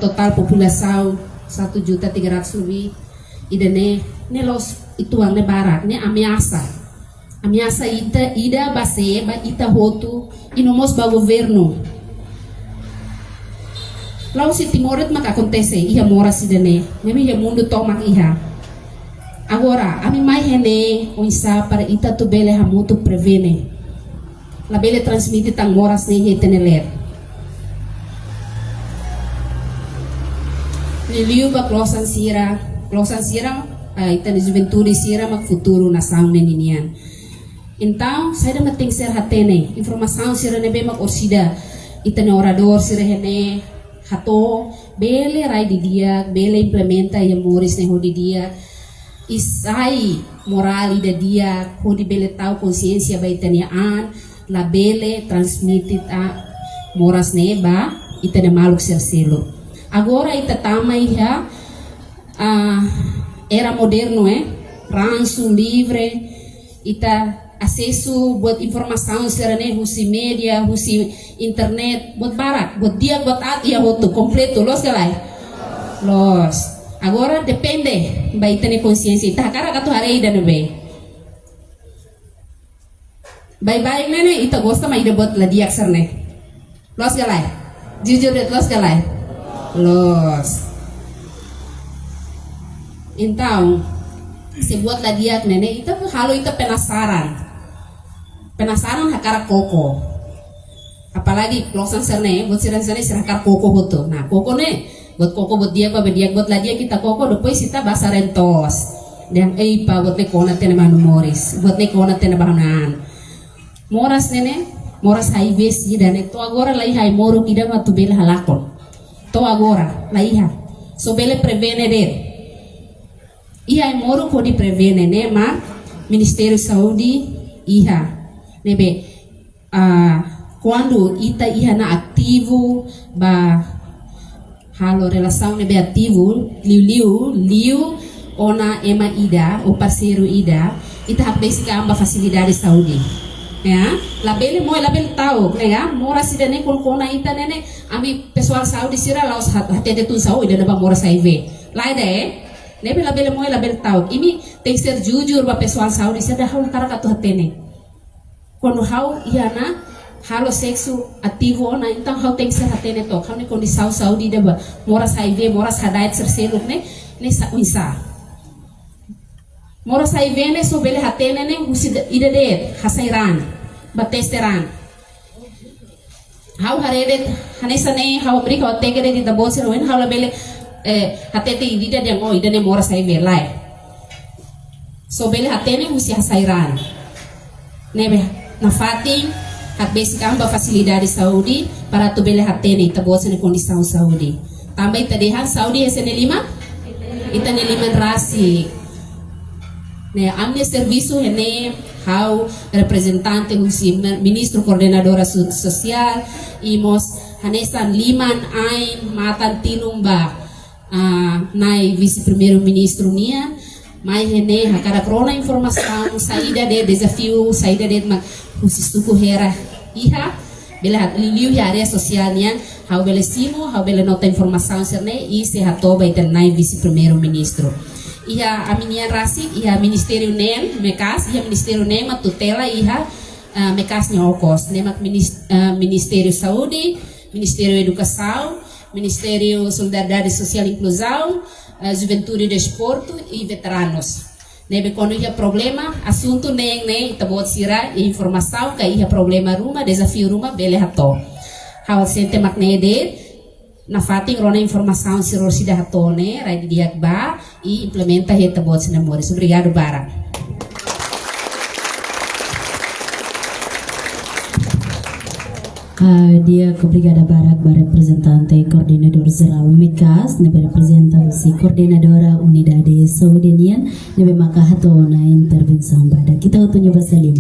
total população 1.300.000 lebih. Idane los ituang ne barat ne ameaça ida base ba ita hotu inomos ba governo. Lau si Timoret mak acontece iha mora sidane nemi ya mundo tomak iha. Agora ami mai hene onsa para ita tu bele hamutu prevene. La bele transmite tang moras ne heteneler. Niliu ba klosan sira ita ni juventude sira mag futuro na sound ninian. Então, sai da mating ser hatene, informação sira nebe mag orsida, ita ni orador sira hene, hato, bele rai di dia, bele implementa yang moris ne ho di dia, isai moral da dia, ho di bele tau consciência ba ita ni an, la bele transmitted a moras ne ba, ita ni maluk ser selo. Agora ita tama iha, era moderno, ranço, livre, ita acesso buat informação serane husi media, husi internet, buat barat, buat dia, buat at, ia hotu completo, los galai, los. Agora depende, ba ita ni consciência, ita hakara kato harei dan be. Baik-baik nene, ita gosta ma ida buat ladiak serne, los galai, jujur det los galai, los. Então, se buat ladiak nene, ita halo ita penasaran hakara koko. Apalagi klosan serne, buat siran hakar koko hoto. Nah, koko ne, buat koko buat dia buat ladiak kita koko, depois kita basa rentos. Dan pa buat ne kona tene manu moris, buat ne kona tene bahanan. Moras nene, moras haibes dan itu agora lai hai moru kida matu bela halakon. To agora lai ha. So bele prevene der. Iha moro ko di prevene ne ma Ministério Saúde iha nebe quando ita iha na ativo ba halo relação nebe ativo liu ona ema ida o parceiro ida ita basic amba facilidade saúde ya labele tau nega mora sidane kona ita nene ami pessoal saúde sira laos hatete tun saúde ida ba mora saive lai de nebe label tau ini tem ser jujur ba pessoal saúde se dah hal cara katu hatene quando hau iana halo sexo ativo na então hau tem ser hatene to hau ni kondisi saúde da ba mora saive mora hadait ser seluk ne sa uisa mora saive ne so bele hatene ne usi ida de hasairan ba testeran hau haredet hanesa ne hau mereka tegere di da bosir wen hau labele hatete idida yang ida ne mora sai velai so bele hatene musi hasairan nebe na fating hak basic amba facilidade saúde para tu bele hatene tabose ne condição saúde também tadehan saúde esene lima itane lima rasi ne amne serviço hene hau representante husi ministro coordenadora social imos hanesan liman ain matan tinumba nai vice primeiro ministro nia mai hene hakara krona informação saída de desafio saída de husistuku hera iha bela liu ya área social nia hau bele simo hau bele nota informação serne e se hatoba ita nai vice primeiro ministro iha aminia rasik iha ministério nem mekas iha ministério nem tutela iha mekas nyokos nemak ministério saúde ministério educação Ministério Solidariedade Social e Inclusão, Juventude e Desporto e Veteranos. Nebe quando ia problema, assunto nem tabot sira e informação que ia problema ruma, desafio ruma, bele hato. Hal sente maknede na fating rona informação sira sida hato ne, rai diak ba e implementa he tabot sinamores. Obrigado bara. Dia Brigada Barat representante coordenador geral MECAS nebe representasi coordenadora Unidade Saudenian nebe maka hatona intervenção bada kita utunya basalim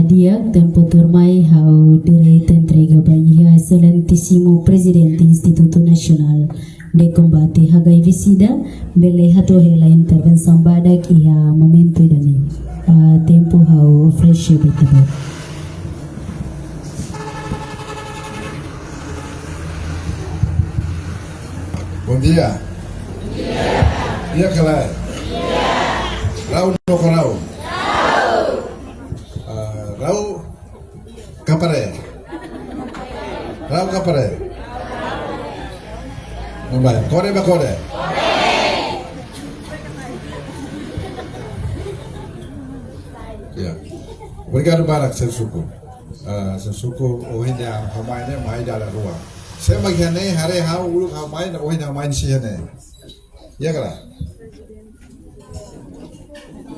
dia tempo turmai hau direita entrega banhia excelentíssimo presidente Instituto Nacional de Combate HIV/SIDA bele hato hela intervenção bada ia momento idani tempo hau fresh betaba Bom dia. Dia kelai. Rau no korau. Rau kapare. Rau kapare. Nombai. Kore ba kore. Ya. Obrigado banyak seu suku. Seu suku ohnya hamaine mai dala ruang. Saya bagiannya hari hau uluk hamain ohnya hamain sihane. Ya kala.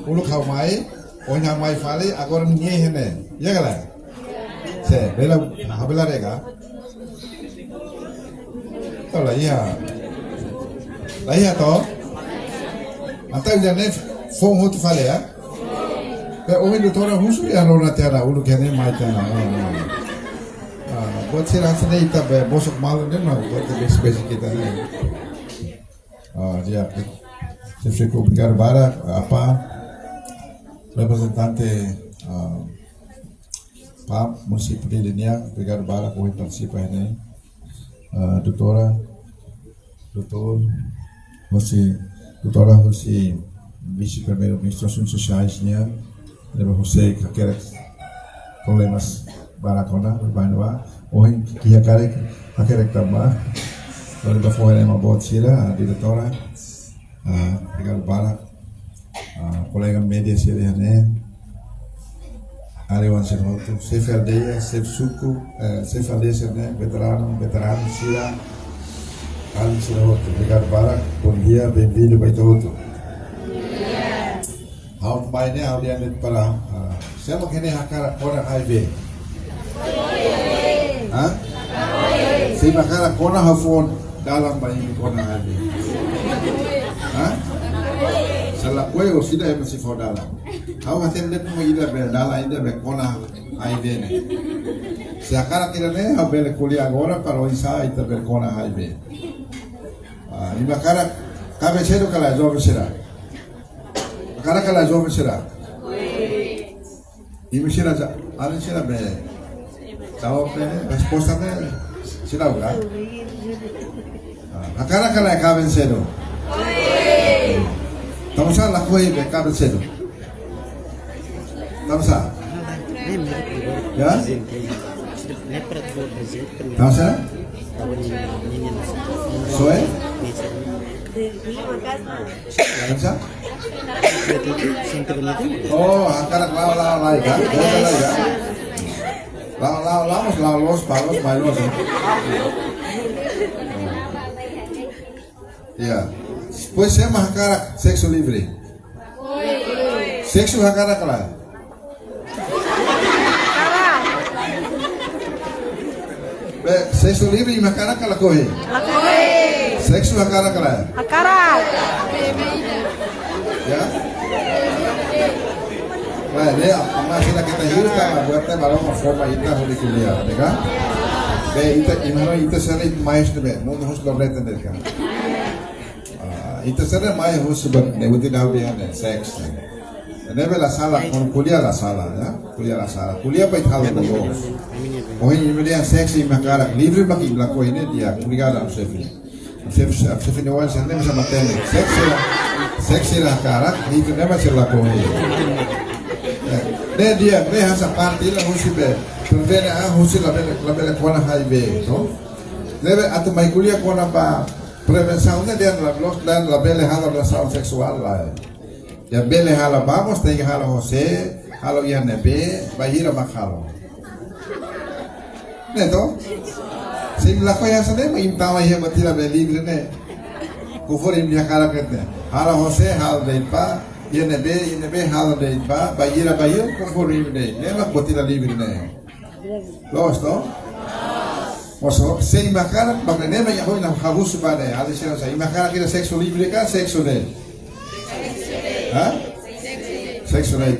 Uluk hamain ohnya hamain fali agor nye hene. Ya kala. Saya bela habela rega. Tahu lah ya. Lah ya toh. Antai jane fong hot fali ya. Ohin do tora husu ya rona tiara ulu kene mai tana. Buat sirah sini kita bosok malu deh mah buat besi kita nih. Dia Sefrico Brigada Barak apa representante PAP município de Linha Brigada Barak hoje participa ini doutora Rosi vice-primeiro-ministro Assuntos Sociais nya leva você que quer problemas barakona berbahawa hoje kia karek akhirnya tambah lalu before yang membuat sila direktora Brigada Barak kolega media sila yang Ariwan Serhoto Sef Aldeia Sef Suku Sef Aldeia sila veterano sila Ali Serhoto Brigada Barak bom dia bem-vindo para Itohoto. Hau mainnya hau diambil para saya mungkin hakar orang HIV. Hah? Si makara kona hafon dalam bayi kona HIV. Hah? Salah kue o sida yang masih dalam. Hau hasil lihat mau ida berdala ida berkona HIV ne. Sekarang kita ne hau beli kuliah agora kalau isa ita berkona HIV. Ini makara kabe cedo kalau jawab sira. Makara kalau jawab sira. Ini sira ada sira be. Jawabnya, responnya sila udah. Akara kala kaben sedo. Tamsa lakoi be kaben sedo. Tamsa. Ya? Tamsa? Soe? Tamsa? Oh, akara lawa lagi kan? Ya. Laos, balos. Ya. Pois é mahakara sexo livre. Sexo hakara kala. Sexo livre mahakara kala kohe. Sexo hakara kala. Ya. Nah, ini masih kita hidup kan, buatnya malah forma kita hari kuliah, ya kan? Itu sering mais deh, mau harus loreten deh kan? Itu sering mais harus sebenarnya, bukan tahu dia ada seks. Ini bela salah, kuliah lah salah, ya? Kuliah baik hal itu. Oh ini dia seks ini makara, libre bagi belakang ini dia kuliah dalam sefi. Sefi ni orang sana bisa materi, seks lah karak, itu dia masih lakukan. Ne dia ne hasa parti la husi be pembene husi la bele kona HIV no debe atu mai kuliah kona pa prevenção ne dia la los dan la bele hala relação sexual la ya bele hala vamos tem hala José hala INB bahira makalo ne to sim la koya sa ne mai tawa ye batila be libre ne kufurim dia kala ketne hala José hala deipa INB hala dei ba bahira conforme dei nela botila livre ne los to moso sei makara bagne me yaho na hagus ba ne ali sira sai makara kira sexo livre ka sexo de ha sexo de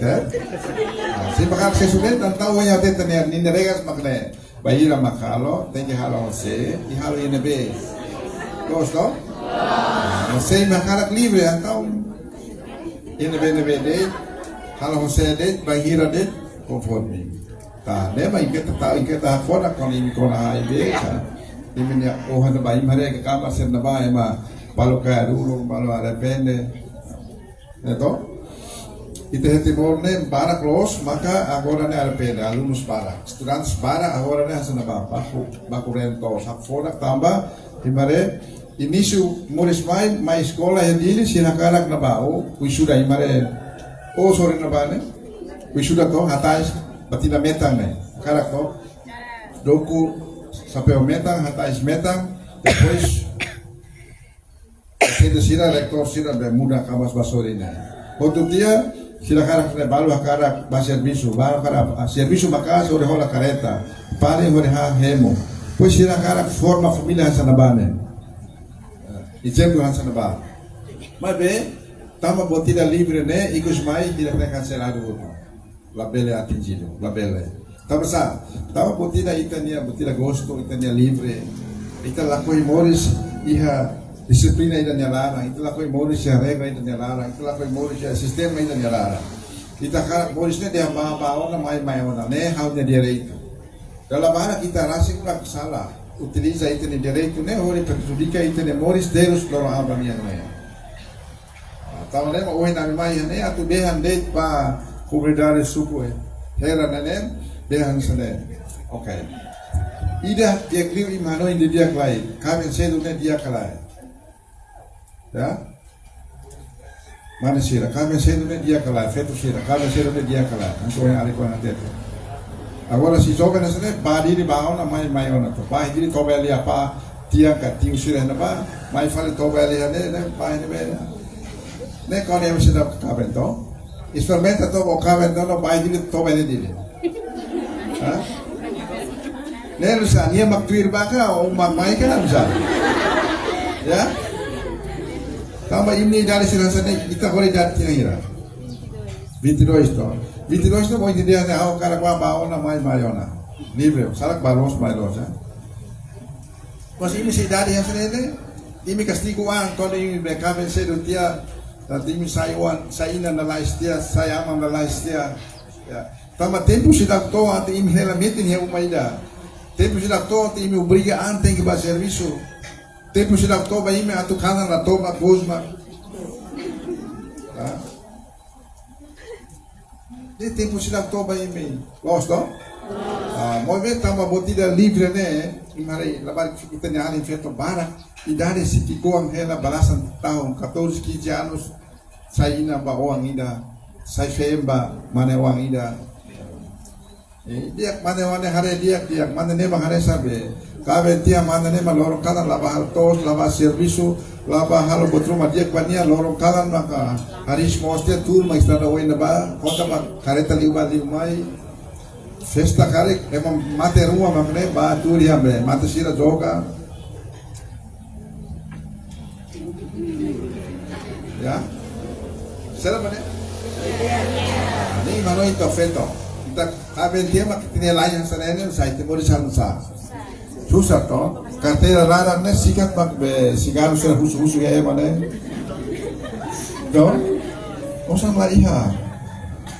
sei makara sexo de tan tahu ya te tener ni regas magne bahira makalo tenye halo se y halo INB los to sei makara livre antau INB de halo José de bahira de conforme ta ne mai kita fora con i con HIV ka dimenya oh hana bai mare ka kamar sen na ba ma balu kaya dulu, balu arrepende. Então, ite heti morne para close, maka agora ne arrepende, alunos para. Estudantes para, agora ne hasana baku rento, sak fora tambah, imare, início moris mai escola hedili sinakarak na bao, wisuda imare, sorry na ba ne? Wisuda to, hatais, batina metang ne, karak to, doku, sampai metang, hatais metang, depois, Sida sira rektor sira bermuda kamas basorina. Untuk dia sila karak balu karak baservisu, balu karak servisu maka sore hola kareta, pare hore ha hemo. Pois sila karak forma família hansanabane. Exemplo hansanaba. Mas bem, tama botida livre né, ikus mai tidak kena cancelado outro. Labele atingido, labele. Tama sa, tama botida itania, botida gosto, itania livre. Ita lakoi moris iha disiplina ida nyalarang, itulah kau moris ya regra ida nyalarang, itulah kau moris ya sistema ida nyalarang. Kita karak morisnya dia bawa mai ona, ne haunya direito. Dalam hal kita rasa kita salah, utiliza itu ni direito, ne hori perjudica itu ne moris derus loro abang yang ne. Tahu ne mau nami mai ne atu behan date pa kubredare suku hera nenen behan sene. Oke. Ida dia kliu imano indi dia klai, kami sedu ne dia klai. Ya, mana sira? Kami sedu dia kalah, fetu sira. Kami sedu dia kalah. Anto yang ada kau nanti. Agora si joga nessa né, badi di bawah na mai ona to. Pai diri tobeli apa tiang kat tiu sira na ba, mai fale tobeli ane ne pai ne be. Ne kau ni mesti dah kaben to. Experimenta to o kaben to no pai diri tobeli diri. Ha? Ne lusa ni mak tuir baka o mak mai kan lusa. Ya? Tama ini dari sana kita boleh dari tingira. 22 to. 22 to mau dia ne au karak bawa na mai ona. Livre, sarak baros mai los. Mas ini si dari yang sana ini castigo ang kalau ini mereka mensedo dia nanti ini saya ina na lais dia, saya aman na lais dia. Ya. Tama tempo sidak to ante ini helamente ni umaida. Tempo sidak to ante ini obriga ante que ba serviço. Tempo sidak to ba ime atu kanan na to ba gozma. De tempo sidak to ba ime. Gosto? Movimento tama botida livre né. Imare labar kita ni alin feto bara. Idade si kiko ang hela balasan tahun 14 15 anos. Saya ina ba oang ida. Saya femba mane oang ida. Dia mana hare dia mana ne bang hare sabe. Kabe dia mana ne lorong kanan laba hal tos laba servisu laba hal botruma dia kwania lorong kanan maka haris mostia tur ma istada oina ba kota ma kareta liuba liumai festa kare emang mate rumah makne ba tur ya be mate sira joga ya sera mana ni mano itu feto kita kabe dia mak tine layan sanene sai temori sansa susah toh, karena larang nih sikat mak be sigaru sudah husu ya mana, toh, usang lariha,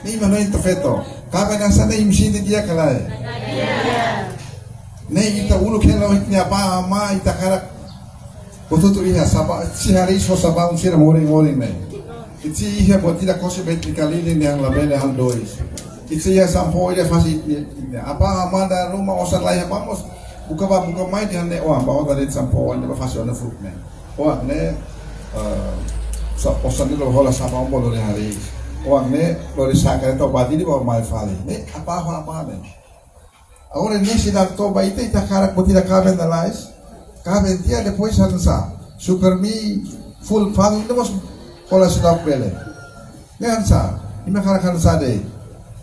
ini mana itu feto, kapan asal nih imsi dia kalai, nih kita ulu kalau itu apa ama kita karak, betul tuh iya, sabah si hari so sabah unsir moring nih, itu iya buat tidak kosong betri kali ini yang lebih hal dois, itu iya sampo iya fasih, apa ama ada rumah usang lariha pamos. Buka mai dia ne oang bawa dari sampoan dia fasi ona fruit ne oang ne sa posan lo hola sama ombo lo hari oang ne lo disaka itu badi di bawah mai fali ne apa ne agora ne si dak to ba ita karak boti da kaben da lais kaben dia depois hansa super mi full fali ne mos hola sudah bele ne hansa ima karak hansa de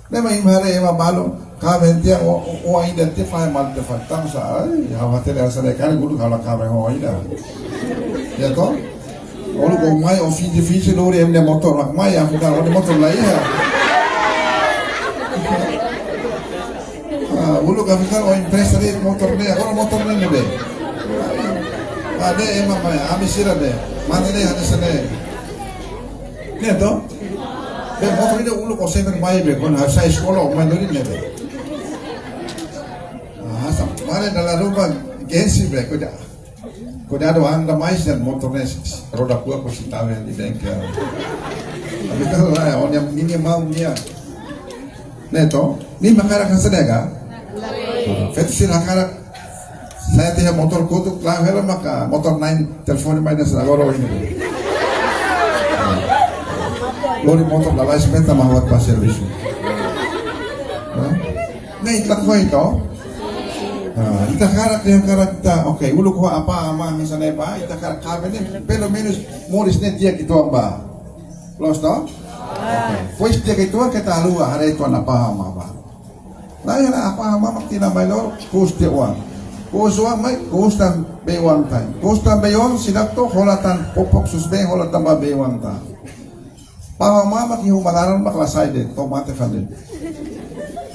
ne mai mare ema balo kaben dia o identify mal de fatang sa ay hawatir sa kan gulu kala kaben ho ida ya to olu ko mai o fi difícil ori emne motor mak mai aku kan ori motor lai ya ulu kan o impresa de motor ne ako motor ne be ade ema mai ami sira be mane ne hane sane ne to be motor ide ulu ko seven mai be kon ha sai sekolah mai lori ne be Mare dalam rumah gengsi mereka dah. Cuidado anda mais dan motornya roda dua pasti tahu yang di bengkel. Tapi kalau lah orang yang ini mau dia, neto, ini makara kan sedega. Fetusir makara saya tidak motor kutuk lah hela maka motor lain telepon mainnya sedagoro ini. Lori motor lalai sementa mahwat pas servisu. Nah ikut kau itu. Ita karak yang karak kita, oke, ulu ko apa ama misalnya ba, ita karak kami ni, pelo menos moris net dia gitu amba, los to, pues dia gitu kita luar hari itu apa ama ba, nah ya apa ama mak tina mailor, kus dia uang, kus uang mai, kus tan bewang tan, kus tan bewang sidak to holatan popok susbe holatan ba bewang tan, pa ama mak humalaran mak lasai de, tomate fande.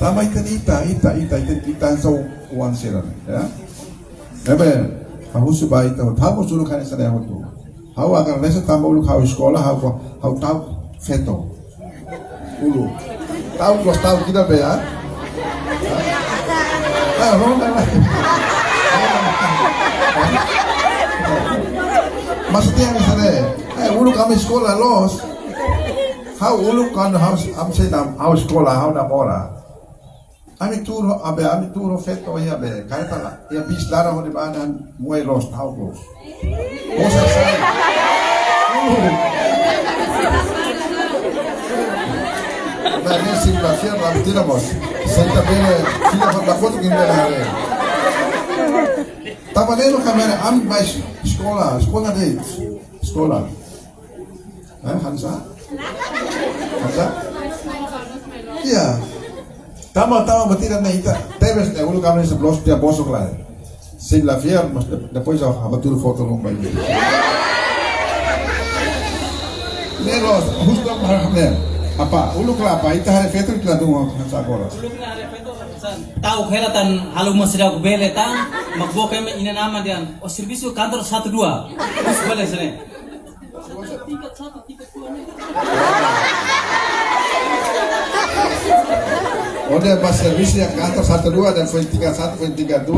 Tama ita so uang siran ya. Ebe haus ba ita tahu suruh kan sana hotu. Hau agar lesa tambah ulu kau sekolah hau tahu feto. Ulu. Tahu kita be ya. Ah, maksudnya misalnya, ulu kami sekolah los. Hau ulu kan hau sekolah hau namora. Ami turo feto ya be kaita la ya bis lara ho de banan muay los tau los osa sai na ne simulación la tiramos senta bene tira con la foto que me la haré tabalero kamera am mais sekolah de sekolah Hansa iya. Tama batida na ita. Teves na ulo kami sa blogs dia bosok lah. Sim la fier, mas depois a batur foto nung bayi. Nelos, justo marhamnya. Apa? Ulo kelapa ita hari fetur kita dungo sa agora. Ulo kena hari fetur tahu kheratan halu masira ko bele tan magbo kami ina nama dian. O servicio kantor 12. Terus boleh sini. Tiket 1, tiket 2. Udah pas servisnya kantor 12 dan poin 31, poin 32.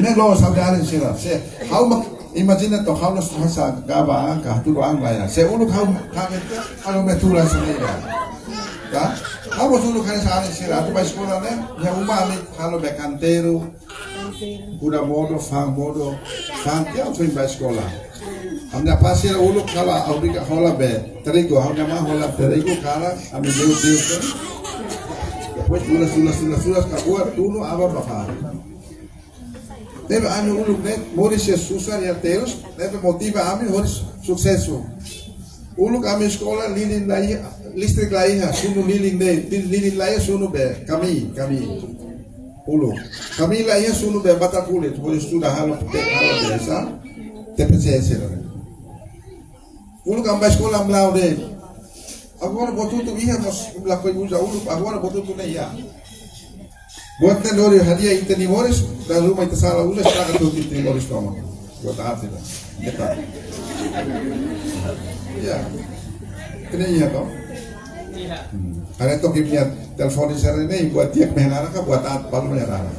Nih lo sampai ada sila. Se, how imagine to how nos hasa gaba ka tulu ang laya. Se ulo how kami kalau metula sendiri. Ta? How ulo kani sa ani sila. Tu bai sekolah ne, ya umami kalau be kantero. Kuda modo, fang tiap tu bai sekolah. Amna pasir ulo kala aurika hola be terigu, hamna mah hola terigu kala ami deu kan. Depois sulas kabuat dulu apa bakal. Deve ami ulu net moris ya susah ya teus, deve motiva ami horis suksesu. Ulu kami sekolah lilin lai listrik lai ha sunu lilin lai sunu be kami. Ulu kami lai sunu be bata kulit horis sudah halo biasa. TPCS lah. Ulu kami sekolah melau deh. Agora botou tu ia mas melakukan usaha ulu agora botou tu nem ia. Buatnya dari hadiah itu Moris dan rumah itu salah ulas tak tu itu Moris kamu. Buat apa itu? Kita. Ya. Kena iya kau. Iya. Ada tu kimia telepon di sana ini buat dia menarik buat apa baru menarik.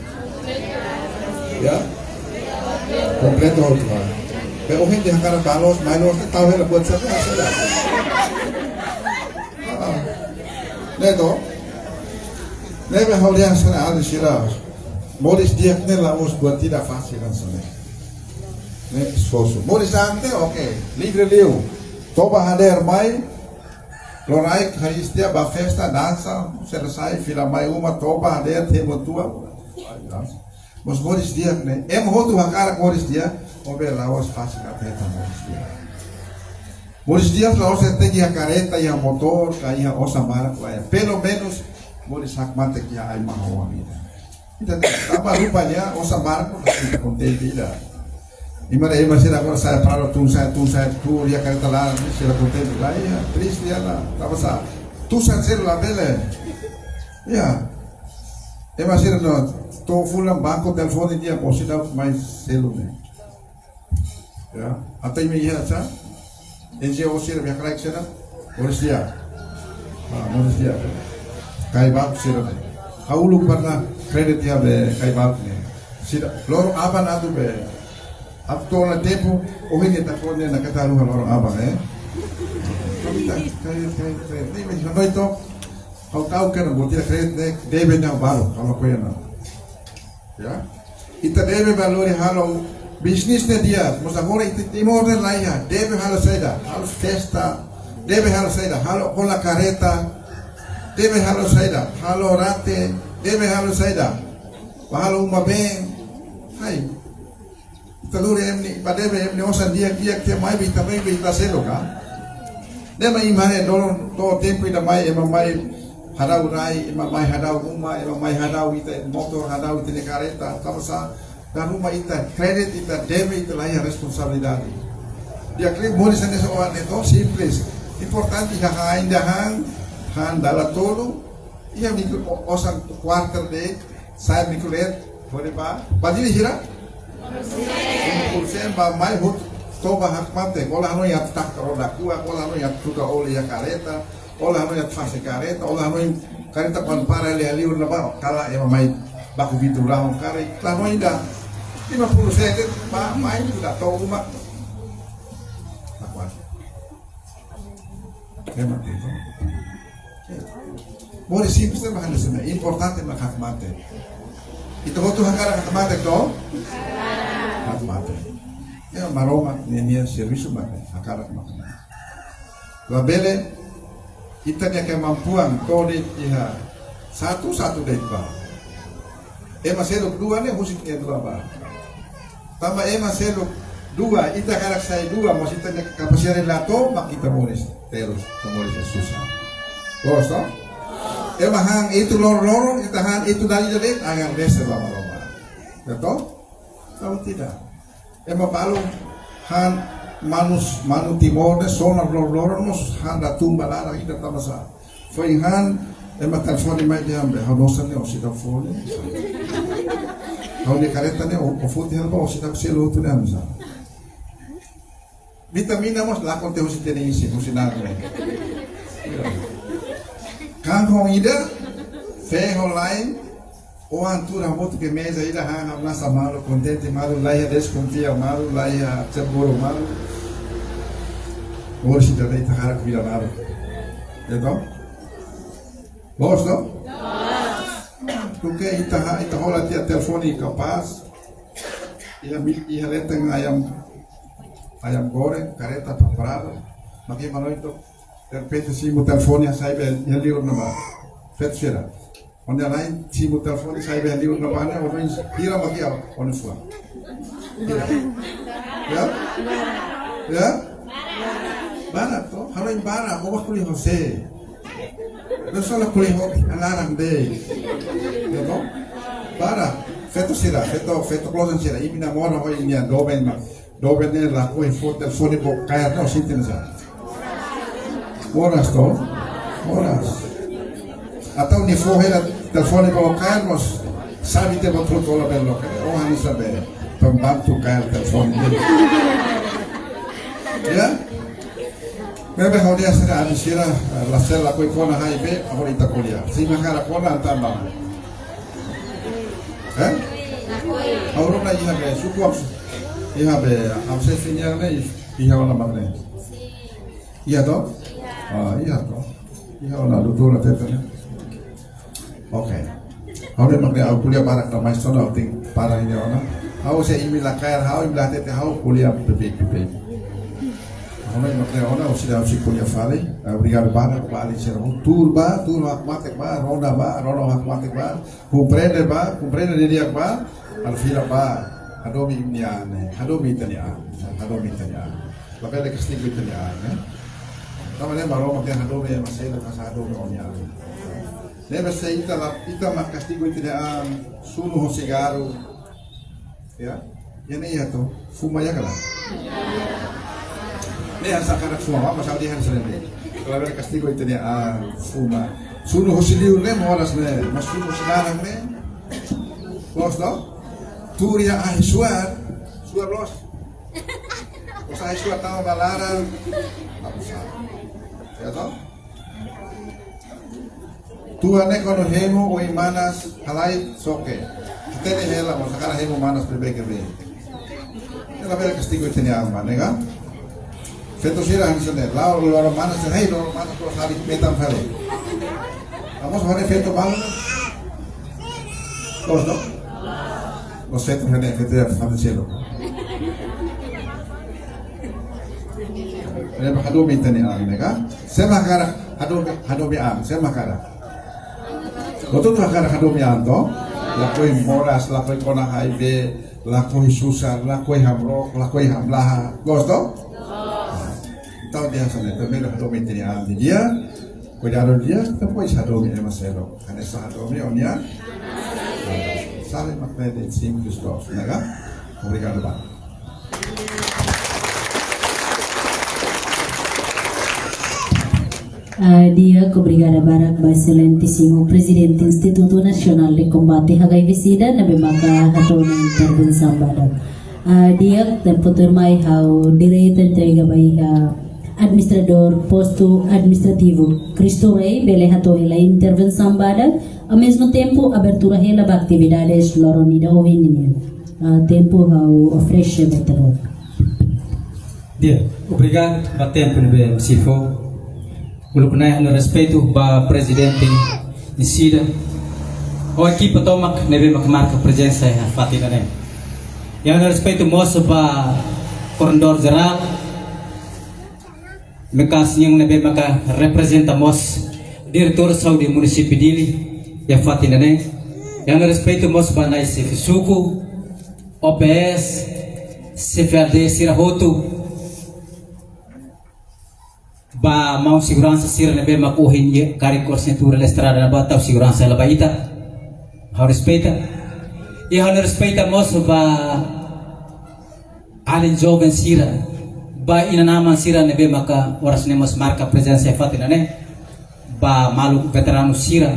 Ya. Komplit tu. Pero hindi hakara balos, mainos tahu hela buat siapa saja. Neto, nebe haulian sana ada sirah. Moris dia kenal us buat tidak fácil kan sana. Ne esforço. Moris ante, okay. Livre liu. Toba hader mai. Lorai Haristia ba festa dança, selesai fila mai uma toba hader temo tua. Mas Moris dia ne. Hotu hakara Moris dia. Obe laos fácil até Moris dia. Moris Dias laos tem a careta e a motor, aí a ossa mara, pelo menos Moris Hakmate que ai maho vida. Então, apa rupanya ossa mara kita contei vida. Imana masih agora saya para tu dia careta lá, se ela contei lá, triste ela, tava sa. Tu ser lá bele. Ya. Masih no, to fulan banco telefone dia posida mais celular. Ya, até me ia sa. Enje osir via crack sera, Moris dia. Moris dia. Kai bab sera. Haulu parna kredit dia be kai bab ne. Sida loro aban adu be After na tempo, o hindi tapos niya nakataluhan orang abang kaya. Ini macam itu. Kau tahu kan, buat dia kredit debe na baru kalau kau yang ya. Ita debe baru halo bisnisnya dia. Masa hore itu timur dan lainnya. Debe halo saya, halo festa. Debe halo saya, halo kola kareta. Debe halo saya, halo rate. Debe halo saya, halo umabeng. Hai. Talure emni padebe emni osan dia ke mai bita selo ka. Dia mai mane dolon to tempo ida mai mai hadau rai mai hadau uma mai hadau ita motor hadau ita kareta tamasa dan rumah ita kredit ita debe ita lain responsabilidade. Dia klip boleh sana soal itu simples. Importante ainda han dala todo ia mikro osan quarter de saya mikrolet boleh ba badili hira 1% ba mai hut toba hakmate olah no ya tak roda kuat olah no ya tuka oli ya kareta olah no ya fase kareta olah no kareta pan para liur na ba kala ya mai baku vitu rahon kare la no inda 50% ba mai sudah tahu rumah akuat hemat itu boleh simples bahan sana importante mak hakmate itu waktu hakara hakmate to hakmate ya maroma nenia serviço mate hakara hakmate labele kita nya kemampuan tode iha satu dek ba ema seluk dua ne musik nya dua ba tambah ema seluk dua ita karak saya dua masita nya kapasitas lato mak kita moris terus moris susah terus toh ema hang itu lorong kita hang itu dari jadi agar desa lama-lama betul kalau tidak ema palu han manu timor de sonar lorong nos han da tumba lara ida tamasa foi han ema telefone mai de ambe hanosa ne osita fone hau ne kareta ne o foto helpa osita selo tu ne amsa vitamina mos la conte osita ne isi osina ne kangkong ida ferro lain o antura moto que mesa ida hang nasa malo contente malo laia desconfia malo laia seguro malo hoje já dei tahara vira nada então gosto porque ita hola tia telefone capaz ia leteng ayam goreng kareta preparado bagaimana itu de repente se o telefone sai bem ali ou não feito será onde lain se o telefone sai bem ali ou não né ou vem tira aqui onde for ya barat to halo em bara mo bakuli Jose não só la kuli ho alarang de ya to bara feito será feito close será e mina mora ho ini doben ne la ko foto telefone bo kaya no sinten sa horas toh, horas. Atau ni fohela telefone kalau Carlos sabi te betul kalau belok, oh hani sabe pembantu kayak telepon. Ya, memang kalau dia sudah ada sila lasel aku ikon hai be, aku ita kuliah. Si makara kona antambang. Orang lagi habe suku aku, iya be, aku sefinya ne, iya orang mana? Iya toh. Iya toh, iya orang dulu lah tetenya. Oke, aku makanya aku kuliah barak nama istana, aku ting parah ini orang. Aku saya email kaya, aku email teteh, aku kuliah bebek. Aku makanya orang, aku sudah kuliah valley, brigade barak balik serang, tur hak matek ba, ronda hak matek ba, comprende dia ba, alfila ba, hadomi imniane, hadomi italian. Lapel kasih italian. Tama ne maroma kaya hadobe ya masela kasado onya. Nebe se ita mak castigo itidaan sunu ho cigarro. Ya. Yan iya to, fuma ya kala. Ne asa kana fuma mas audi han sene. Kalau ber castigo itidaan fuma. Sunu ho siliur ne moras ne, mas sunu cigarro ne. Los do? Turia ai suar los. Os ai suar tama balara. Ya toh? Tuhan kono hemo o imanas halai soke. Kita ni hela mo sakara hemo manas bebeke be. Ya bela castigo tini alma, nega? Feto sira han sene, lao loro mana se hey loro mana ko sari metam fare. Vamos a ver feto mal. Todos, ¿no? Los fetos en el feto ya están del cielo. Ini hadumi tani al nega. Sema kara hadumi al, sema kara. Betul tuh kara hadumi al to. Lakoi moras, lakoi kona haibe, lakoi susah, lakoi hamrok, lakoi hamlaha. Gos to? Tahu dia sana, tapi lo hadumi tani al dia. Cuidado dia, depois hadumi é Marcelo. Karena hadumi onia. Sabe makna de sim Kristus, nega? Obrigado, Pak. Dia Obrigada Barak ba Excelentíssimo Presidente Instituto Nacional de Combate HIV/Sida na bemaka hatong intervenção badak. Dia tempo termai hau direito entrega bai administrador posto administrativo Cristo Rei bele hato hela intervenção badak, ao mesmo tempo abertura hela ba atividades loronida ovenina. Tempo hau oferece better. Dia, obrigado ba tempo nebe sifo. Mulu punai no respeito ba presidente Nsida. O equipa tomak nebe marca presença ya fatina ne. Yang no respeito moço ba coordenador geral. Mekas yang nebe maka representa mos diretor saudi município dili ya fatina ne. Yang no respeito moço ba nai Suku, OPS, CFRD Sirahoto. Ba mau segurança sira nebe makuhin ye kari korsentura lestrada ba tau segurança la baita ha respeita e ha respeita moço ba alin jovem sira ba ina nama sira nebe maka oras nemos marca presença fatina ne ba malu veterano sira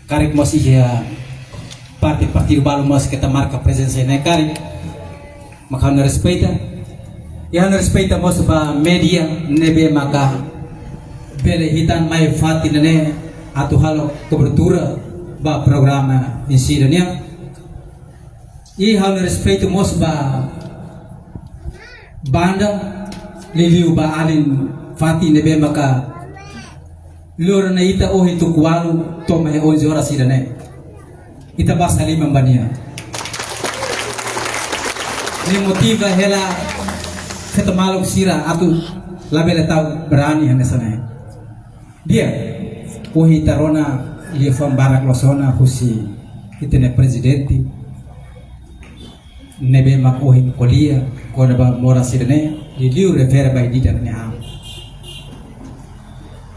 kari mosi ya partido balu mos kita marca presença ne kari maka ha respeita. Yang respeita moço ba media nebe maka bele hitan mai fati nene atu halo cobertura ba programa insidania e hal respeito moço ba banda liliu ba alin fati nebe maka lor na ita o hitu kwalu toma 11 horas sidane ita basta lima bania ni motiva hela kata maluk sira atu labele tau berani hane sana dia uhi tarona ia fam barak losona husi itene presidente nebe mak uhi kolia kona ba mora sidane liu refere bai dita ne am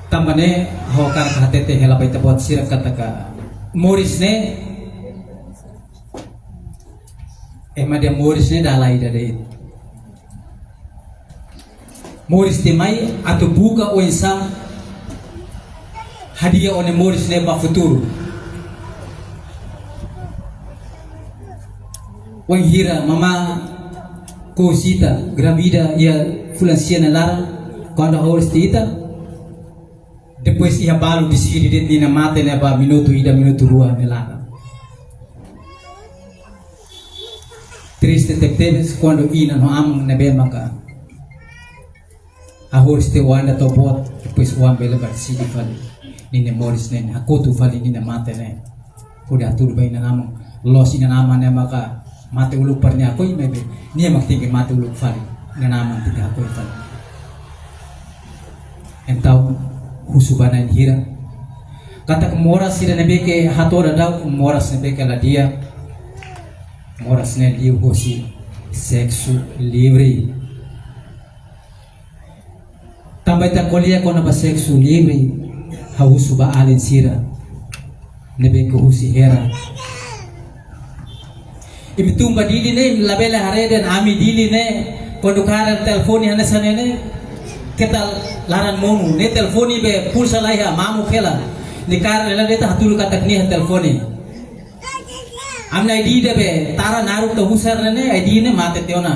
tambane hokar khatete hela bai tabot sira kataka moris ne dia moris ne dalai dade Moris temai atau buka o insam hadiah one Moris ne ba futuro. Wan hira mama cosita gravida ia fulanciana lara quando a Moris tita depois ia balu di sini de na mate ne ba minuto ida minuto rua ne lara. Triste detectives quando ina no am ne be maka Ahoris te wanda to bot depois wan bela bar sidi fali nine Moris ne hakotu fali nine mate ne kuda atur bai na namang los ina nama ne maka mate uluk parnya koi mebe ni mak tinggi mate uluk fali na namang tiga koi fali entau husubana hira kata moras sida ne beke hatora dau moras ne beke la dia moras ne liu hosi sexo livre tambay ta kolia ko na ba sexo libre hausu ba alin sira nebe ko husi hera imitung ba dili ne labela hareden ami dili ne kondukaran telefoni hana sanene ketal laran monu ne telefoni be pulsa laiha mamu kela ni kar lela deta hatul katak ni telefoni amna id de be tara naru to husar ne id ne mate teona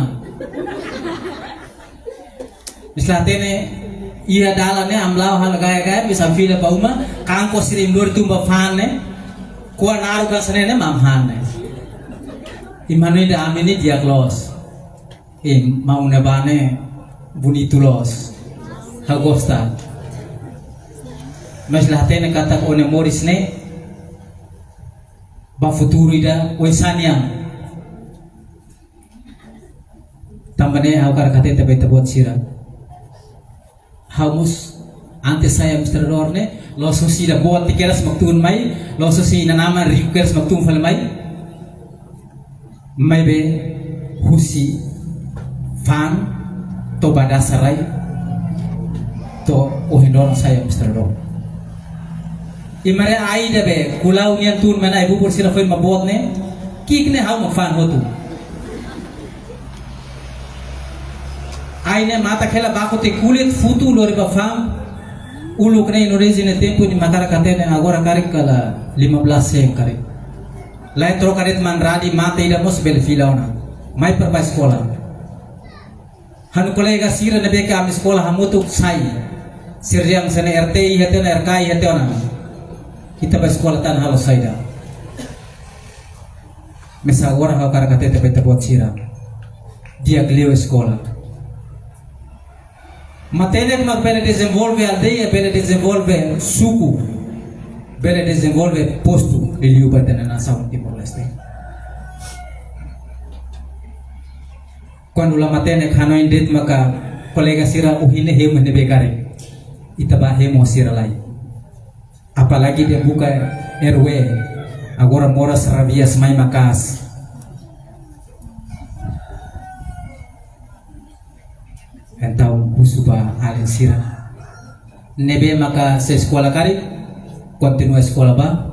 mislatene ia dalane amlau hal gaya bisa fila pauma kangko sirim dor tumba fane kuan naru gasane ne mamhane imanu ida amini dia close mau nebane bonitulos hagosta mas lahatene kata one moris ne ba futuro ida wesania tambane hau kar kate tabe tabot sira hamus ante saya Mr. Lorne lo sosi da buat tikeras maktun mai lo sosi na nama request maktun fal mai be husi fan to bada sarai to ohindon saya Mr. Lorne imare ai da be kulau nian tun mana ibu pur sira foi mabot ne kik ne hau mafan hotu ai ne mata khela bakote kulit futu lori ba fam uluk na Indonesia ne tempo ni makara katene agora karik kala 15 sen karik lai tro karit man radi mate ida mos bel filauna mai per ba sekolah han kolega sira ne beka am sekolah hamutu sai sirjang sene RTI hatena RKI hatena kita ba sekolah tan halo saida mesa agora ha kara katete beta bot sira dia glio sekolah Matenek mag bene desenvolve aldeia, bene desenvolve suku, bene desenvolve posto de liu batena nação Timor-Leste. Quando la matenek hanoin det maka kolega sira uhine hemu ne bekare, itaba hemu sira lai. Apalagi dia buka RW, agora moras rabias mai makas. Então usuba alin sira nebe maka se sekolah kari continua sekolah ba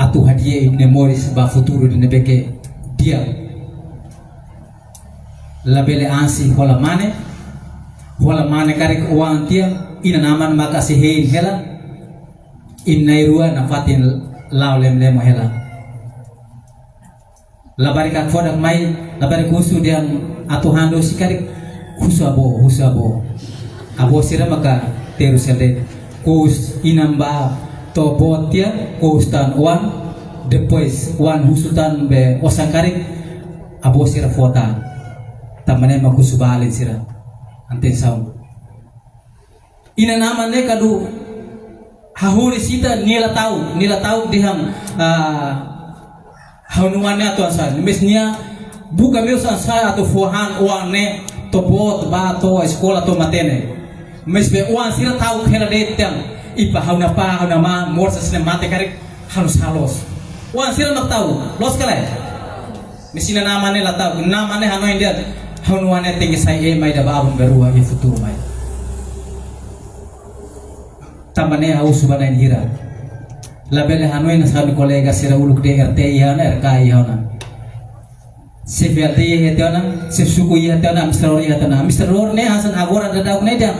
atu hadiah ibne moris ba futuro de nebe ke dia labele ansi hola mane kari uang dia ina naman maka se hein hela imnairua na fatin law lem hela labari kan fodak mai labari kusu dia atu hando sikari husabo abo sira maka teru selde kus inamba to botia kustan wan depois wan husutan be osangkarik abo sira fota tamane makusubale sira anten saum ina nama ne kadu hahuri sita nila tahu diham hanuannya atau asal mesnya buka meus asal atau fuhan uang ne to bot ba to sekolah to matene mesbe uang sira tahu kena detang ipa hauna ma morsa sine mate karek halos uang sira nak tahu los kala mesina namane la tahu namane hanoin dia hanuane tinggi sai mai da babun berua e futuro mai tamane au subana hira labele hanoin sabi kolega sira uluk de RTI hana RKI hana se verdi hetana se suku hetana Mr. Lorne hasan agora da daug ne dia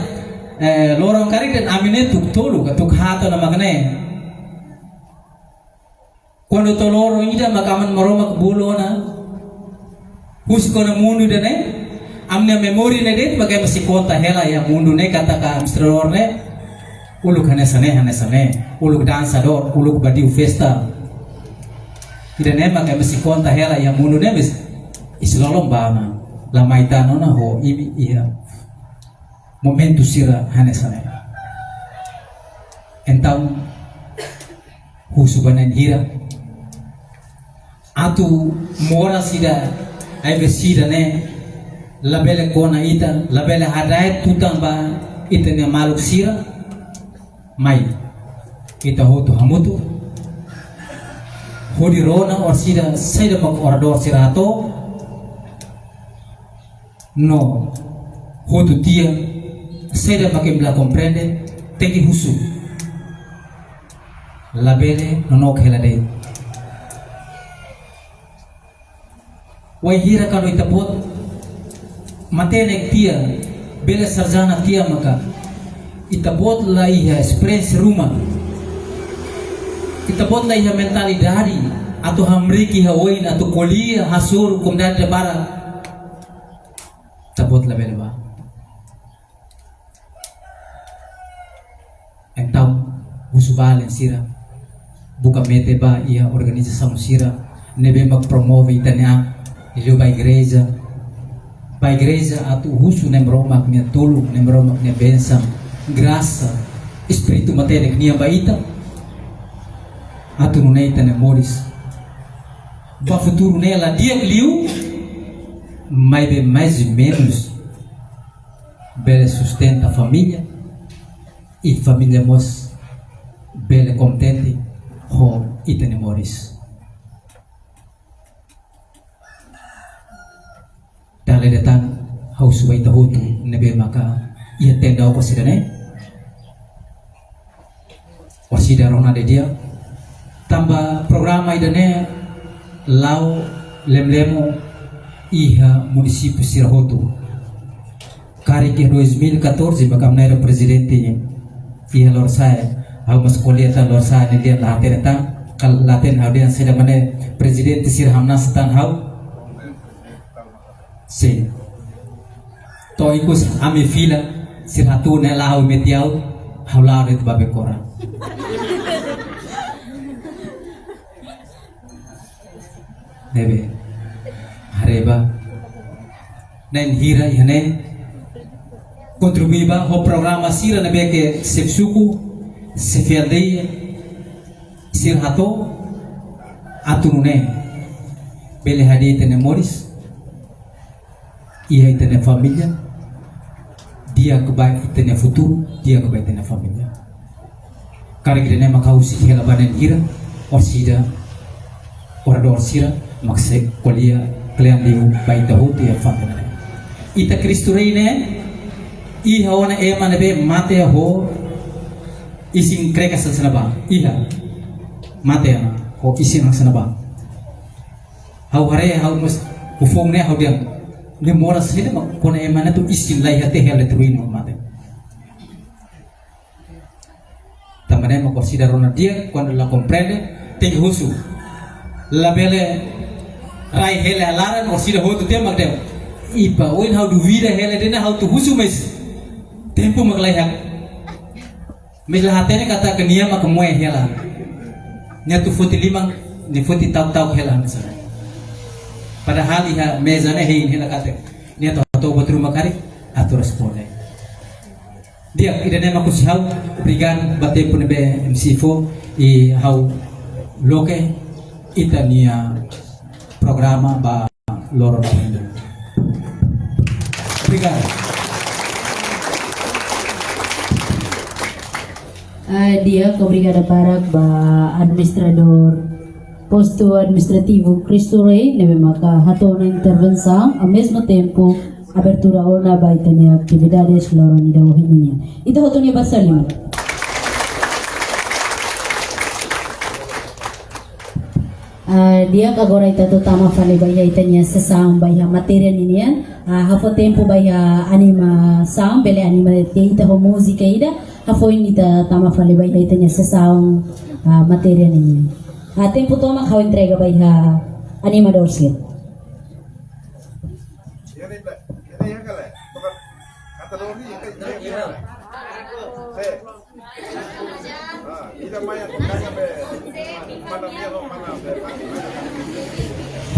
lorong karik dan amine tuk tolu tuk hato na magne quando to lorong ida makaman maroma bulo na husko na mundu de ne amne memori ne det bagai masih kota hela ya mundu ne kata ka Mr. Lorne uluk hanesane uluk dansador uluk badiu festa ida ne bagai masih kota hela ya mundu ne mis islolom bana la maitano na ho ibi iya momentu sira hanesane então husubanen hira atu mora sida ai besida ne labele kona ita labele hadait tutang ba itene maluk sira mai ita hotu hamutu hodi rona or sida saida mak ordor sirato no hotu dia saida pakai bela comprende tegi husu labele no khela de wai hira kalau itapot matene tia bela sarjana tia maka itapot la iha express rumah itapot la iha mentalidade atau hamriki hawain atau kolia hasur kumdan de bara tapot labele ba então usubalen sira buka mete ba ia organização sira nebe mag promove itania ilho ba igreja ba igreja atu husu nem romak nia tulu nem romak nia bensam graça espírito matéria nia baita atu nuneita nem moris ba futuro nela dia liu mais bem mais ou menos bele sustenta a família e família mos bele contente ho itene moris dale datang haus suai tahutu nebe maka ia tenda ko sidane wasida rona de dia tambah programa idane lau lemlemo iha município Sirahotu kari ke 2014 baka mnaira presidente iha lor saya hau mas koleta lor saya ne dia laten ta kal laten hau dia seda mane presidente Sirhamna stan hau se to ikus ame fila Sirhatu ne lau metiau hau lau de babe koran nebe hareba nen hira ihane contribuiba ho programa sira nebe ke sepsuku sefiadei Sirhato atunune bele hadi tene moris ia itene família dia kebai itene futuro dia kebai itene família kare grene makausi hela banen hira osida orador sira makse kolia kalian liu baik tahu dia fatana ita kristurine iha wana ema nebe mate ho ising kreka sanaba iha mate ho ising sanaba hau hare hau mus ufong ne hau dia ne mora sile mak kona ema na tu ising lai hate hele truin mate tamane mo considero na dia cuando la comprende te husu la bele rai hele alaran or sida hotu te magdem ipa oin how do vida hele dena how to husu mes tempo maglai hak misla hatene kata kenia mak moe hela nya tu futi limang ni futi tau hela nasa padahal iha mezane hein hela kata nia to batru makari atur responde dia idane makus hau brigan bate punebe MC4 i hau loke itania programa ba loro pindu. Obrigado. Dia obrigada para ba administrador posto administrativo Cristo Rei nebe maka hato na intervenção ao mesmo tempo abertura ona ba itania atividades loro ni daw hinia. Ito hato ni basalim. Dia kagora ita tama fale baya itanya sa sound baya material niyan hafo tempo baya anima sound bele anima ita ho musika ida hafo ita tama fale baya itanya sa sound material niyan tempo to mak haw entrega baya animador sila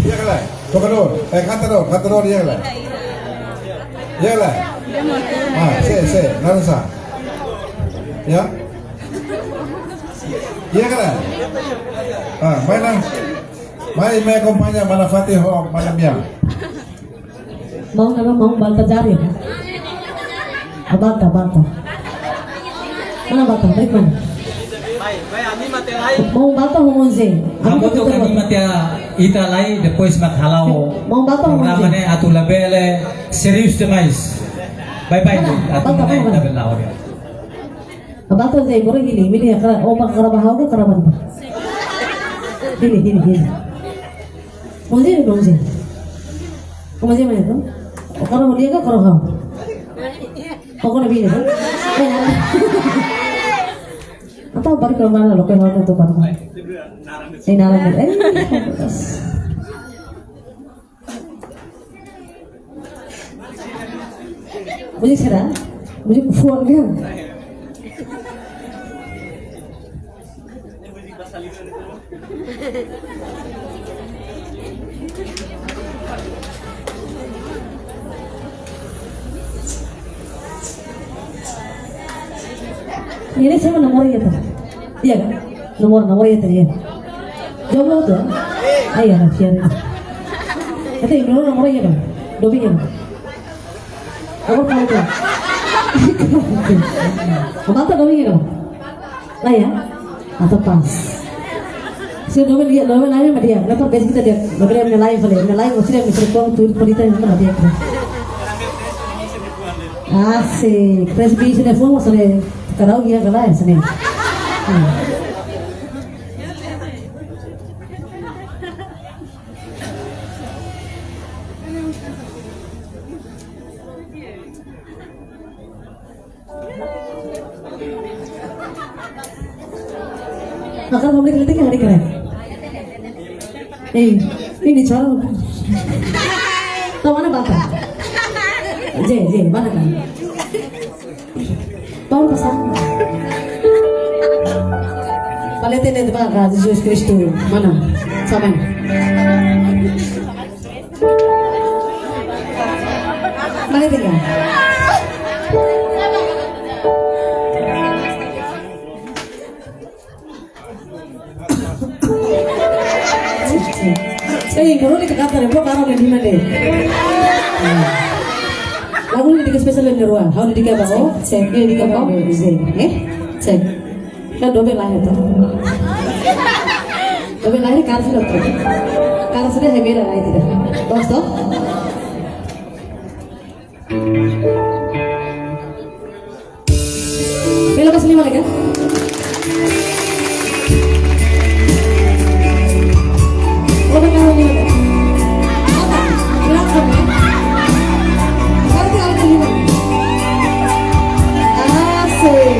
Iya kala, tocador, cantador iya kala. Iya kala. Se, naranja. Ya. Iya kala. Mana? Mai me acompaña mana Fatiho, mana Mia. mau nama mau banta jari abata mana bata baik mana mau bata homonze Kamu tuh kan imatya ita lai depois makhalau mau bata programa ne atu labele serius demais. Bye atu mai tabel lawan. abata zai bore gili mili akara o mak kara bahau ke kara banta gili monze mana tu kara mulia ke kara hau kau na bini atau balik ke mana lo kau tu pada naran मुझे छड़ा मुझे फोन गया Ini sama nomornya tuh. Iya kan? Nomornya tuh ya. Jomblo tuh. Iya, share itu. Itu ibu nomornya bang. Dobinya bang. Nomor kamu tuh. Mata dobinya dong. Lah ya. Atau pas. Si dobi lihat dobi lain sama dia. Kenapa basic kita dia? Dobi yang lain maksudnya misalnya kau tuh berita yang mana dia. Asik. Presbisi dia pun maksudnya kalau dia kalah ya sana. Akan publik kritik yang keren. Ini cara. Tahu mana bapak? J, mana kan? Tahu pesan? Palitin itu pak, Yesus Kristus mana? Sama. Palitin kan? Kalau di kata repot kalau di mana deh? Lagu ini dikasih spesial di luar. How di kata oh, cek di kata oh, cek. Kan dobel lahir tuh. Dobel lahir karena sudah tuh. Karena sudah hebat lahir tidak. Bos toh? Bela pas lima lagi kan? Kalau kalau lima kan? Belakang ya? Sekarang tinggal lima. Asik.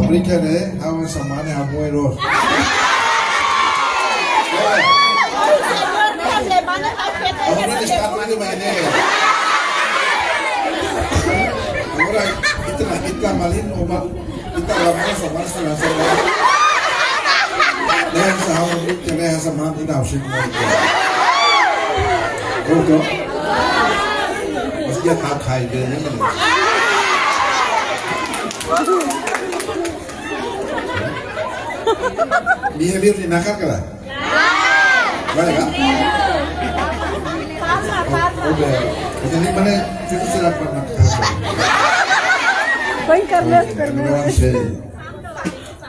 Afrikane hawa samane hamoy ros. Ahora está poniendo mañana. Ahora kita malin obat kita lawan sama sama. Leha sama kita leha sama kita usik mau. Betul. Mesti dia tak khai dia ni. Behavior ni nakal kala? Boleh tak? Okey. Jadi mana cuci silat pernah nakal? Koin Carlos Fernandez.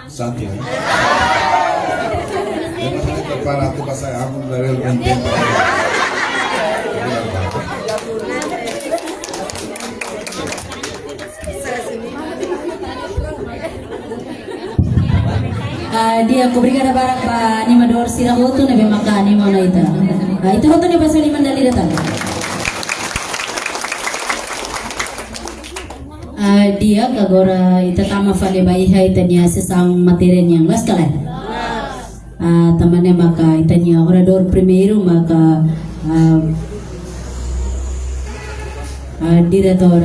Santi. Jadi para tu pasal aku level 20. Dia kubrigada barak pa animador sira hotu na bemaka anima na ita. Itu hotu ni pasal mandali datang. Dia kagora itatama fale baiha itanya sesang materi yang las kalai. Tamannya maka itanya orador primeiro maka diretor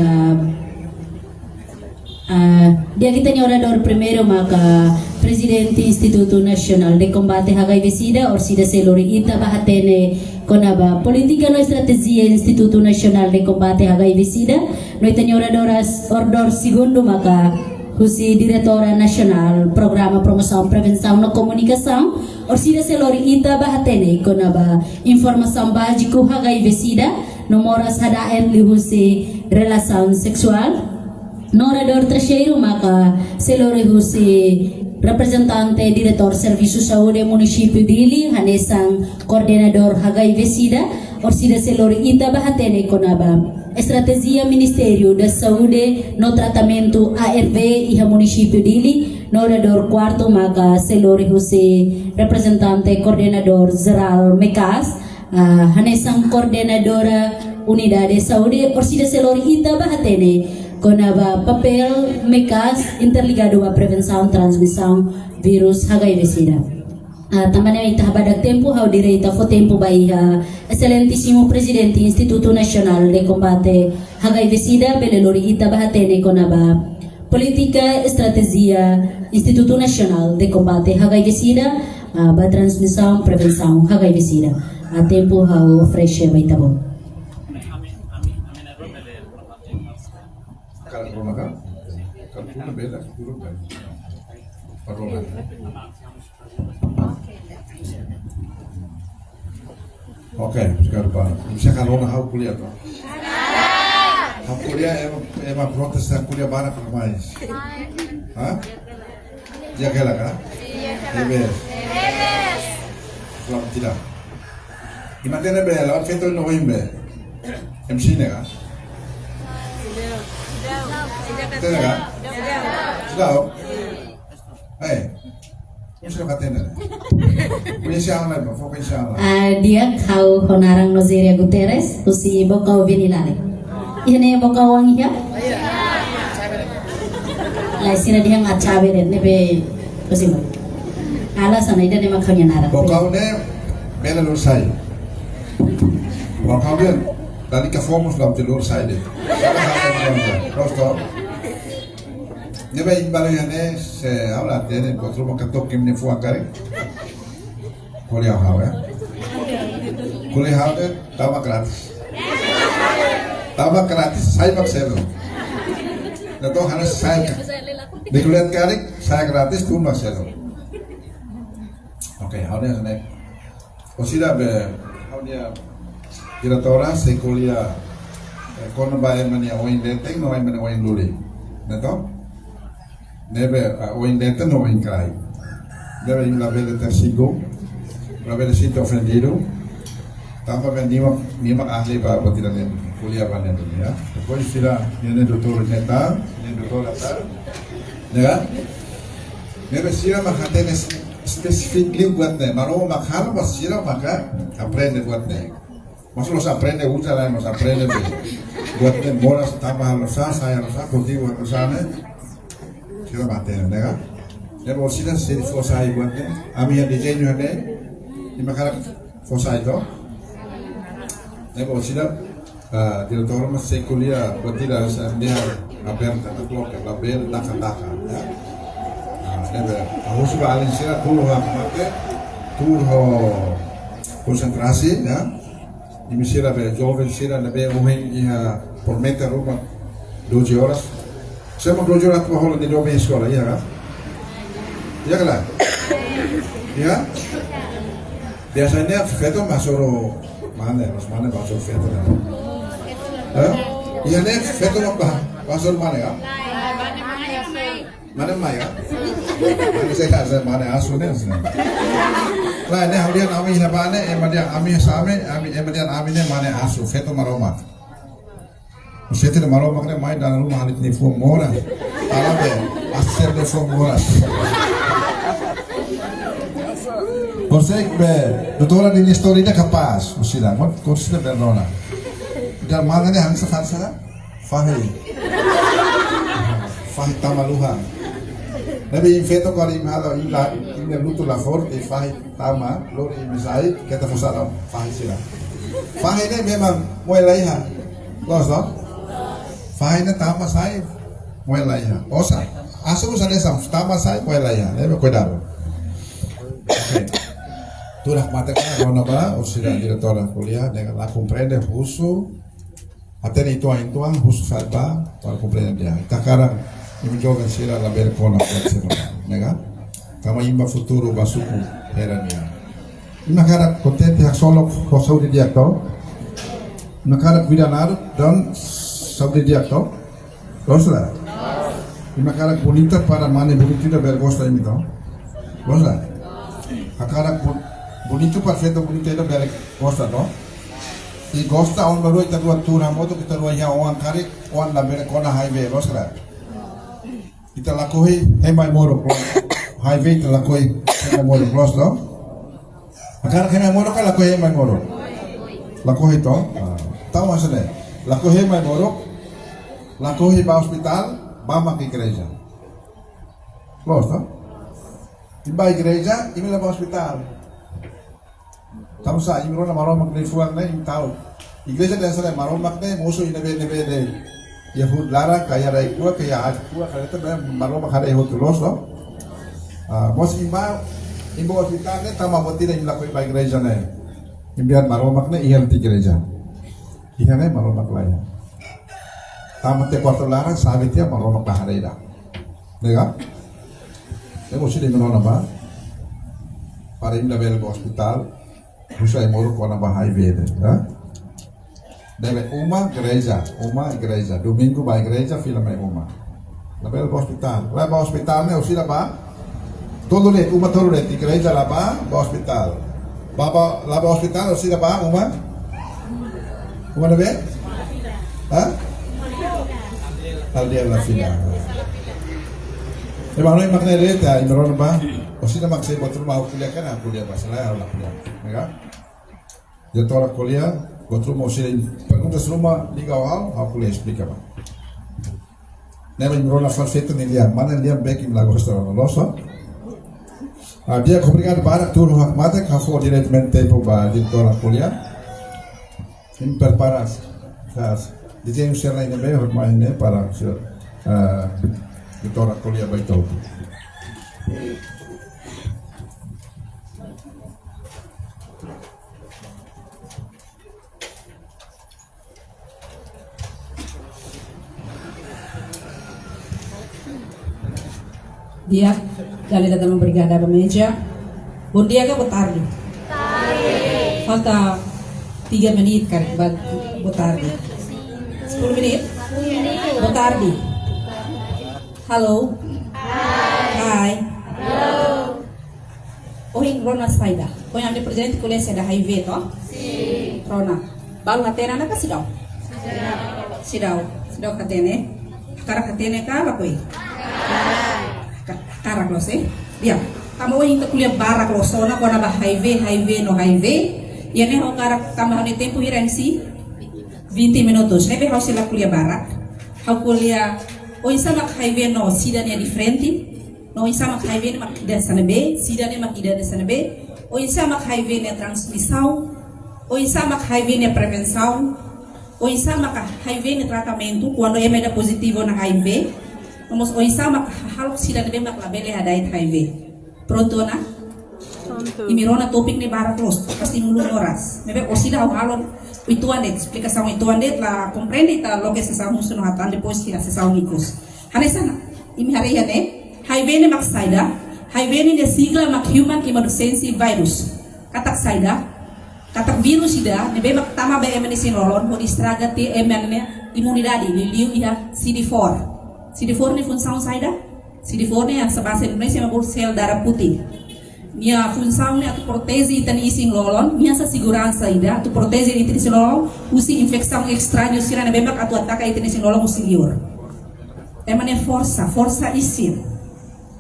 dia kitanya orador primeiro maka Presidente Instituto Nacional de Combate HIV/SIDA or SIDA Selori ita bahatene konaba politika no estrategia Instituto Nacional de Combate HIV/SIDA no itanya orador segundo maka husi diretora nasional programa promoção prevenção no comunicação or SIDA Selori ita bahatene konaba informação básica HIV/SIDA no moras hadaen li husi relação sexual no orador terceiro maka Selori husi representante diretor serviço saúde município Dili hanesang coordenador HIV/SIDA or SIDA Selori ita bahatene konaba estratégia Ministério da Saúde no tratamento ARV iha município Dili no orador quarto maka Selori husi representante coordenador geral MECAS hanesang coordenadora unidade saúde or SIDA Selori ita bahatene konaba papel MECAS interligado a prevenção transmissão vírus HIV/SIDA. Também ita habadak tempo hau direita fo tempo baiha excelentíssimo presidente Instituto Nacional de Combate HIV/SIDA belelori ita bahatene konaba politika estratégia Instituto Nacional de Combate HIV/SIDA ba transmissão prevenção HIV/SIDA. Tempo hau fresh baita bo. Corona kan? Corona beda, turun kan? Corona. Oke, sekarang Pak. Bisa corona hau kuliah tuh? Hau kuliah emang protes dan kuliah banyak mais. Hah? Jaga lah kan? Bebas. Selamat tidak. Gimana nih be? Lawan Feto November. MC nya kan? Sudah kan? Sudah. Sudah katanya. Punya siapa lagi? Fokus siapa? Dia kau honarang Nozeria Guterres, usi bokau vinilale. Ini bokau wangi ya? Lai sini dia ngaca beren, nebe usi mau. Alasan itu dia makanya narang. Bokau ne, bela lur saya. Bokau dia dari ke fokus dalam telur saya deh. Terus toh. Nebe imbalanya se habla tiene otro macato que me fue a caer. Kuliah hau ya. Kuliah hau deh tambah gratis. Tambah gratis saya paksa lo. Itu harus saya. Di kuliah kali saya gratis tuh paksa lo. Oke, hau dia sana. Osida be hau dia diretora se kuliah kono bae mania oin deteng no mania oin luli. Betul? Nebe oin deteng no oin kai. Nebe in la belle tersigo. La belle siento ofendido. Tanpa menyimak ahli bahwa tidak kuliah pada dunia. Pokoknya sudah ini doktor neta, ini doktor latar. Ya, nebe sila makatene spesifik buatnya. Malu makar pas sila maka aprende buatnya. Masuk los aprende usa lah, los aprende buatnya bolas tambah losa, saya losa, kultivo losa ne. Sila matene, ya. Nebe sila sedi fosa buatnya. Ami yang dijenyo ne, di makar fosa itu. Nebe sila diretor mas kuliah bertida dia aperta kelompok label daka-daka ya. Nebe harus balin sila turho mate turho konsentrasi ya. Ini sila be jovem sila nebe uhin ia por meta rumah 12 horas. Saya mau 12 horas tuh holo di jovem sekolah ya kan? Ya kan? Ya. Biasanya feto masuk mana masuk feto iya nih feto masuk mana ya mana ya mana saya kasih mana asunnya lah ini halian ami apa nih emadian ami same emadian ami nih mana asu feto maroma feto maroma kan main dalam rumah halit nih form mora alam deh asal deh form mora Você doutora di storia capaz, uscirà, ma corsi da Verona. Dal male ne hanno fatto Fahi tamaluha. Nabi infeto kali imhala ila inna lutu lahor di fahi tama lor imisai kita fusara fahi sila. Fahi ini memang muelaiha. Los no? Fahi ini tama sai muelaiha. Osa. Asu sana sam tama sai muelaiha. Nabi cuidado. Okay. Tulah mata kan rona ba usira diretora kuliah dengan la comprende husu atene ituan husu salba para comprender dia. Takara Imi joga sila la bere kona sila, nega? Kama imba futuro basuku herania. Ima kara kontente hak solok ko saudi dia to. Ima kara vidanar dan saudi dia to. Rosla. Ima kara bonita para mane bonita bere gosta imi to. Rosla. Hakara bonito perfetto bonita ida bere gosta to. I gosta on baru ita dua tura moto kita dua ya on kari on la bere kona highway rosla. Kita lakoi hemai moro highway kita lakoi hemai moro close no agar hemai moro kan lakoi hemai moro lakoi to tahu maksudnya lakoi hemai moro lakoi ba hospital ba mak gereja close no iba gereja ini lah hospital tahu sa ini rona maro mak fuang na ini tahu igreja dan sana maro mak ne musuh ini be Yahud lara kaya rai kuah kaya ad kuah kalau itu memang malu makara Yahud terus loh. Bos imam hospital ne tama boti ne ilakoi baik gereja ne. Imbiar malu makne ihal ti gereja. Ihal ne malu mak laya. Tama te kuarto lara sabitnya malu mak bahara ida. Nega? Emo sih dengan orang apa? Para imam bel hospital, usai moro kona bahai beda. Deve uma igreja, domingo vai igreja, fila mai uma. Leva ao hospital, né? O sila ba? Todo net, uma todo net, igreja lá ba, hospital. Baba lá hospital, o sila ba, uma? Uma deve? Hah? Aldia la fila. E mana makna reta, imron ba? O sila maksay betul mau kuliah kan, kuliah bahasa lain lah kuliah, ya? Jadi orang kuliah Outro moço perguntas numa liga ao aku lhe explica ba. Nela imrona farfeta nelia, mana nelia bek im lago restaurant loso. Dia obrigado para tudo hakmata ka for diretamente tempo ba diretora kuliah. Im preparas. Faz. Dizem ser lá bem hakmane para diretora kuliah baito. Dia kali datang brigada meja. Bom dia ke boa tarde. Falta 3 menit kan boa tarde. 10 menit. Boa tarde. Halo. Hai. Hello. Oing Rona Saida. Kau yang di presidente kuliah seda highway toh? Si. Rona. Baru hatena nak sidau. Sidau katene. Kara katene ka lapoi. Karak lo sih, dia. Kamu ingin kuliah barak lo, soalnya kau nambah highway, ya nih kau karak tambahan di tempo hirensi 20 minutos. Nebe kau sila kuliah barak, kau kuliah, isa mak highway no sidanya di frente, no isa mak highway mak ida sana be, sidanya mak ida sana be, isa mak highway ne transmissão, isa mak highway ne prevenção, isa mak highway ne tratamento, quando é meda positivo na highway. Vamos oisa mak halok sida de mak labele hadait highway. Pronto na? Pronto. Imirona topik ni barak los, pasti mulu horas. Mebe osida au halon ituan det, explicação ituan det la comprende ta lo que se sa musu no hatan depois que se sa unicos. Hanesana, imi hare ne highway ne mak saida, highway ne sigla mak human emergency virus. Katak saida, katak virus ida, nebe mak tama ba emenisi rolon ho distraga ti emene imunidade, liu ia CD4. CD4 ni função saida, CD4 ni yang sebahasa Indonesia mabur sel darah putih. Nia função ni atu protesi itan ising lolon, nia sa segurança ida, atu protesi itan ising lolon, usi infecção estranho sira na bembak atu ataka itan ising lolon usi liur. Emane força isir.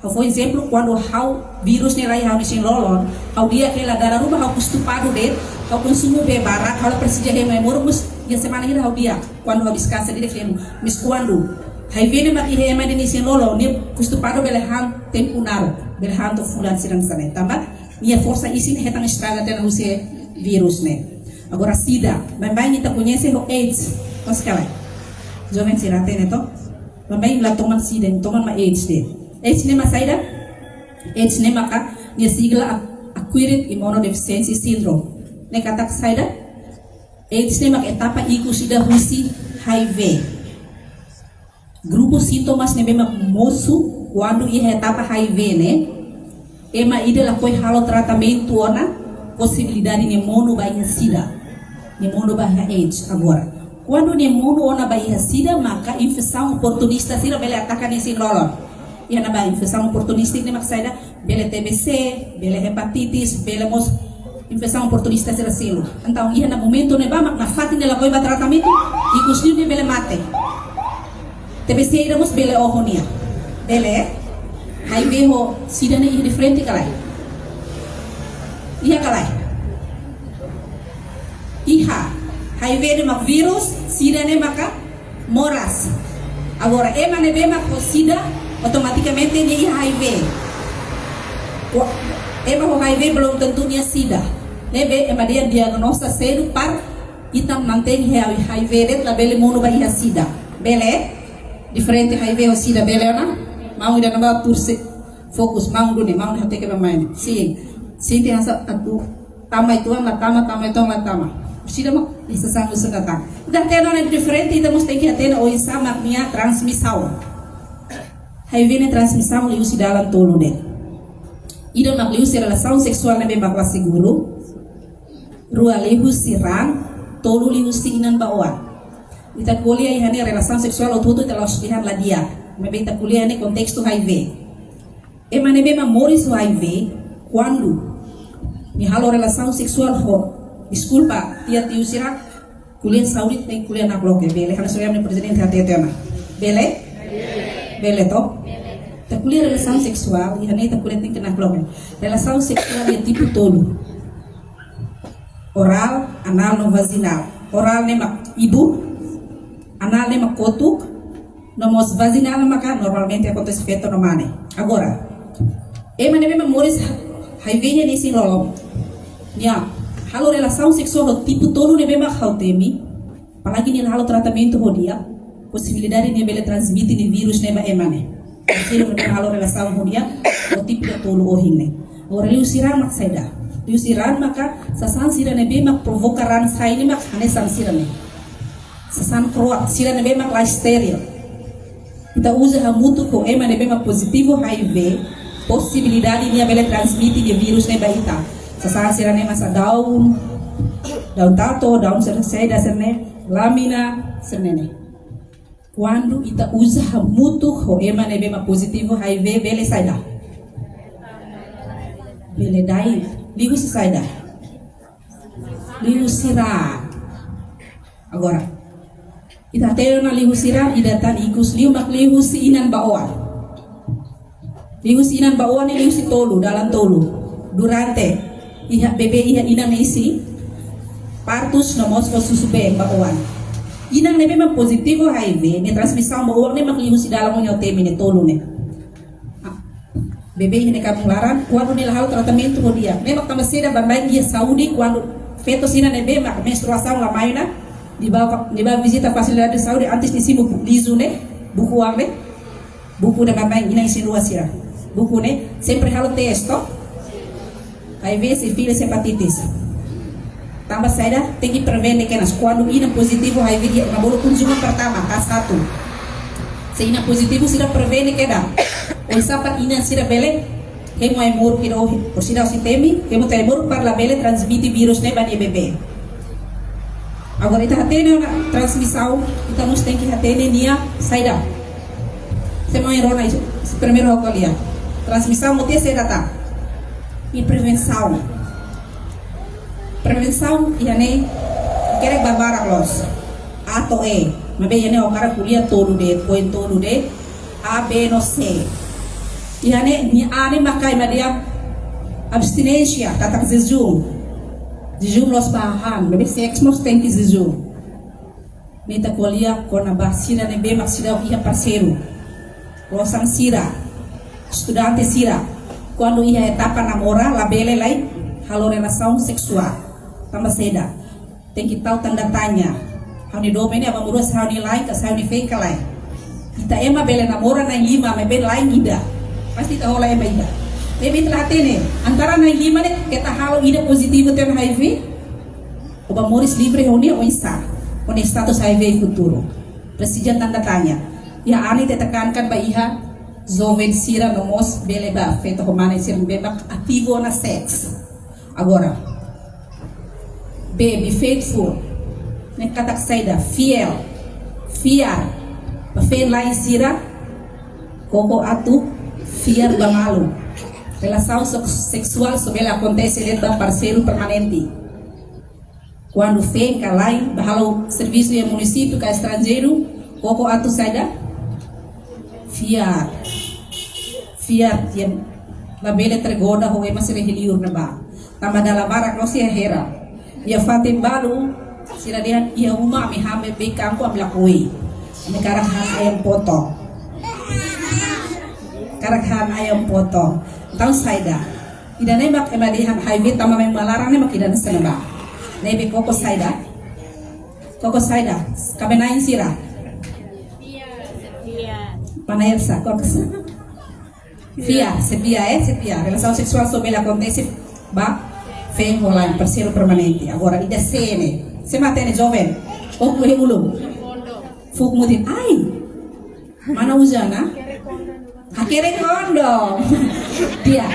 Por exemplo, quando hau virus ni lai hau ising lolon, hau dia kela darah rumah hau kustupado det, hau konsumo be barak, hau persija he memor mus 3 semana hira hau dia quando hau descansa dire femo mis quando hai vene mak ihe ema deni sen lolo ni kustupado bele han tempo naro bele han to fulan siran sane tamba minha força isin hetang estraga tena use virus né agora sida mamãe kita conhece o AIDS os kala jovem sirate neto mamãe la toman sida toman ma AIDS de AIDS ne masaida AIDS ne maka ni sigla acquired immunodeficiency syndrome ne kata saida AIDS ne maka etapa iku sida husi HIV grupo sintomas ne bema moço quando ia etapa HIV né ema ide la koi halo tratamento ona possibilidade ne mono baia sida ne mono baia AIDS agora quando ne mono ona baia sida maka infecção oportunista sida bele ataca nesse lolo ia na baia infecção oportunista ne maka saida bele TBC bele hepatitis bele mos infecção oportunista sida selo então ia na momento ne ba na fati ne la koi ba tratamento e custiu ne bele mate TBC iramos bele ohonia bele HIV ho sida ne iha diferente kalai iha kalai iha HIV ne mak virus sida ne maka moras agora ema ne bema ho sida automaticamente ne iha HIV ema ho HIV belum tentunya sida nebe ema dia diagnosa cedo par kita mantém HIV det la bele mono ba iha sida bele diferente HIV ho sida bele ona mau ida namba turse fokus mau dune mau hati ke pemain sim sim ti hasa atu tama itu tama sida mak isa sangu sedata dah teno ne diferente ida must tem que atena o isa mak minha transmissão HIV ne transmissão liu si dalam tolo de ida mak liu si relação sexual ne bem bakla seguro rua liu si ran tolo liu si inan bawa ita kuliah ihane relação sexual o tudo telos dihan la dia mebeta kuliah ne kontexto HIV ema ne bema moris o HIV quando ni halo relação sexual ho desculpa tia tiusira kuliah saudi tem kuliah na bloque bele kana soyam ne presidente hati tema bele to ta kuliah relação sexual ihane ta kuliah tem na bloque relação sexual é tipo todo oral anal no vaginal oral ne mak ibu anal ne mak kotuk nomos vaginal maka normalmente acontece feito no mane agora ema ne bema moris HIV nya nesse lolo nya halo relação sexual do tipo todo ne bema hautemi apalagi ni halo tratamento hodia possibilidade ne bele transmite ni virus ne ba emane sino ne halo relação hodia do tipo do todo ohine agora liu siran mak saida liu siran maka sasan sira ne bema provocaran sai ni mak hane san sira ne sasan kroat sira ne bema listeria kita usa hamutu ko ema ne bema positivo HIV possibilidade de abele transmitir de vírus ne baita sasa sira ne masa daun tato daun seda serne lamina serne quando ita usa hamutu ko ema ne bema positivo HIV bele saida bele dai liu saida liu sira agora ita tero na liu sira ida tan ikus liu mak liu si inan bawa liu si inan bawa ni liu si tolu dalam tolu durante iha bebe iha inan isi partus nomos ko susube bawa inan ne memang positivo HIV ne transmissão bawa ne mak liu si dalam onyo temi ne tolu ne bebe iha ne kamularan quando ne lahau tratamento ho dia memang tamaseda bambai dia saudi quando feto sina ne be mak menstruação la maina di bawah visita fasilidade de saúde antes de cima liso né buku ame buku da mamãe ina isi luas sira buku né sempre halo testo HIV sífilis hepatitis tambah saida tem que prevenir que nas quando ina positivo HIV dia na bolo kunjungan pertama K1 se ina positivo sira prevenir que da o sapa ina sira bele hemo ai mur kiro por sira sitemi hemo tai mur par la bele transmite virus né bani bebê. Agora kita hatene na transmissão, kita must tem que hatene nia saida. Semua erona isso, primeiro rocolia. Transmissão mo ter saida tá. E prevenção. Prevenção iane kere barbara los. Ato e, mabe iane o cara kulia todo de, poin todo de A B no C. Iane ni ane makai madia abstinência, tatak jejum los bahan, bebê sexo mos tem que jejum. nita kuliah kona basira ne be maksida iha parceiro Rosang sira estudante sira quando iha etapa namora labele lai halo relação sexual tambah seda tem que tahu tanda tanya hani do meni apa murus hani lai ka hani fake lai kita ema bele namora na 5 me be lai ida pasti tahu lai ema ida Ebe telah tene antara na 5 ne kita halo ida positivo tem HIV oba moris livre honi o insa con status HIV futuro presiden tanda tanya ya ani tetekankan ba iha jovem sira nomos bele ba feito romana sira beba ativo na sex agora be faithful ne katak saida fiel fiar ba fe lain sira koko atu fiar ba malu relação sexual sobre acontece dentro da parceiro permanente quando vem calai bahalo serviço e município ka estrangeiro koko atu saida fiar yang labele tergoda ho ema sire hiliur na ba tamba dala bara klosi hera ya fatim balu sira dia ia uma mi hame be kampo am lakoi mi karakhan ayam potong tahu saida ida nembak ema dihan highway tama me malarane makidan seneba nebe koko saida kabenain sira Panelsa, sepia, relação sexual sobre acontece ba fem online parceiro permanente agora ida sene se matene jovem o que ulum fuk mudin ai mana usana akere kondom dia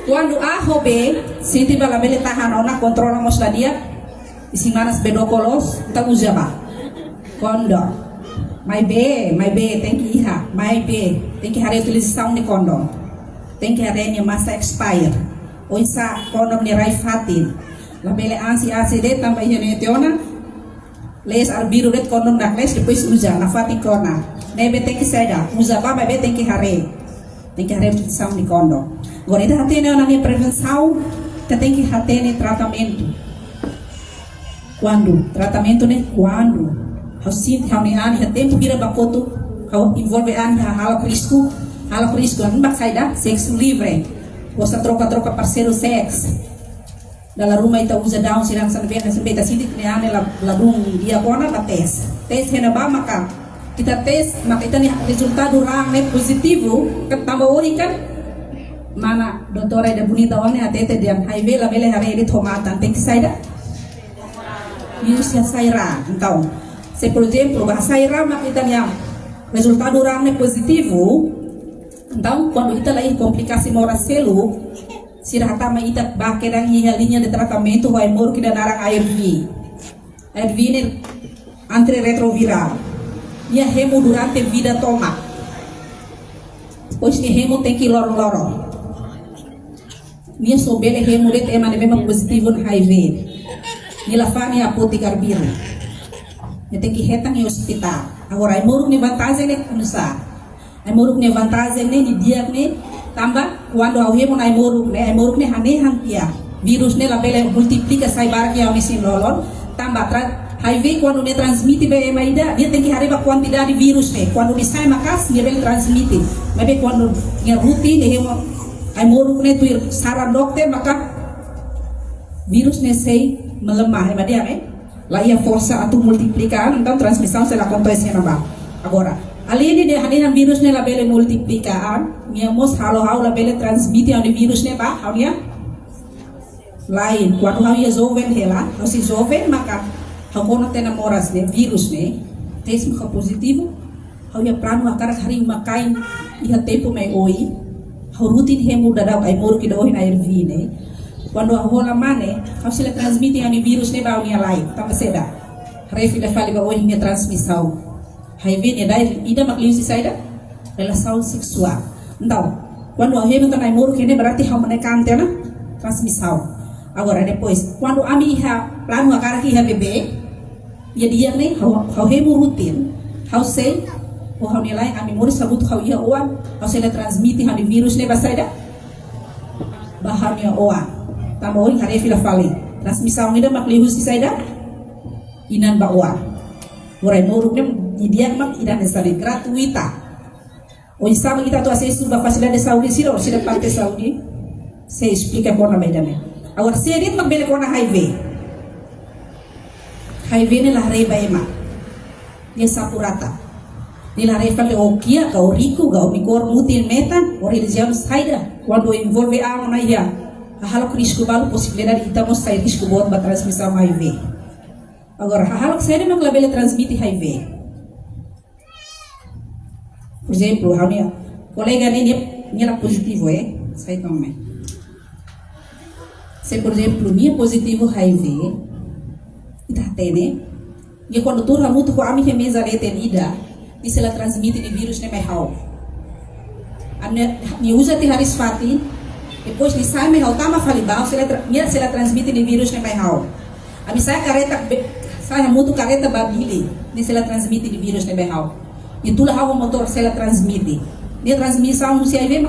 quando a robe senti bala bele tahan ona controlamos la dia isi manas bedokolos kita usaba kondom My be, tem que ir, tem que hari utilização de condom, tem que hari masa expire, ou isa condom ni rai fatin, la bele ansi ACD tambah ini teona, les arbiru det condom dak les depois usa na fatin kona, nebe tem que sair, usa ba bebe tem que hari utilização de condom. Agora ida hati na minha prevenção, tem que hati tratamento. Tratamento ne quando? Hau sinti hau ni ani tempo vira bakoto hau envolve ani hala risco an bak saida sexo livre você troca parceiro sex dalla rumah ita usa down sirang san beta sinti ni ani la rum dia kona la tes hena ba maka kita tes maka ita ni resultado rang ne positivo ketambah uri kan mana doutora da bonita one atete dian HIV la bele hare di tomatan tem que saida Yusya saira então se por exemplo bahasa irama kita yang resultado orangnya positivo então quando kita lagi komplikasi mora selu sirahata ma ita bakedang hiya linha de tratamento vai mor kita narang ARV ini antirretroviral ia hemo durante vida toma pois ni hemo tem que loro nia sobele hemo det emane memang positivo HIV ni lafani apotekar biru tem que retang em hospital. Agora, ai moruk ni vantagem ne kunusa. Ai moruk ni vantagem ne ni dia ne tambah quando au hemo ai moruk ne hane hantia. Virus ne la bele multiplica sai barak ya mesin lolon tambah HIV quando ne transmite be emaida dia tem que hariba quantidade de virus ne. Quando ni sai makas ni bele transmite. Mas quando ni rutin ne hemo ai moruk ne tu saran dokter maka virus ne sei melemah ema dia la ia força atu multiplicar então transmissão será acontece na ba agora além de hanihan virus ne la bele multiplicar miamos halo la bele transmite ao virus ne ba haunia lain quando hau ia jovem hela hau si jovem maka hau kono te namoras ne virus ne tes maka positivo hau ia pranu akar hari makain iha tempo mai oi hau rutin hemu dadau ai moru ki dohin ARV ne quando a rola mane hau sila transmite ani virus ne ba unia lain tambah seda refi da fali ba oi minha transmissão HIV ne dai ida makliusi saida relação sexual então quando a hemu tanai moru kene berarti hau menekan tena transmissão agora depois quando ami iha plano akar ki iha bebê ia dia ne hau hemu rutin hau sei o hau nilai ami moru sabut hau ia oan hau sila transmite ani virus ne ba saida bahannya oan tamoin hari fila fali transmissão ida maklihus di saida inan bawa Orai moruk nem dia mak ida nesari gratuita. Hoje sama kita tu asal surba facilidade de saúde sira sira parte saúde. Se explica por na medame. Agora se ele mak bele kona highway. Highway ni lah reba ema. Dia sapurata. Ni lah reba le okia ka oriku ga omikor mutin metan ori religião saida. Quando envolve a na ia. Halo risco balu possibilidade kita mos sai risco buat ba transmissão highway. Agora halo sai mak labele transmite highway. Por exemplo, a minha colega nem era positivo, sai também. Se por exemplo, minha positivo HIV, ita tene, e quando tu ramuto com a minha mesa retenida, isso ela transmite o vírus nem mais hau. A minha usa de harisfati, depois de sai mais hau, tama falibal, se ela transmite o vírus nem mais hau. A minha sai careta, sai ramuto careta babili, se ela transmite o vírus nem mais hau. E tu lá o motor se ela transmite. Dia transmissão não se aí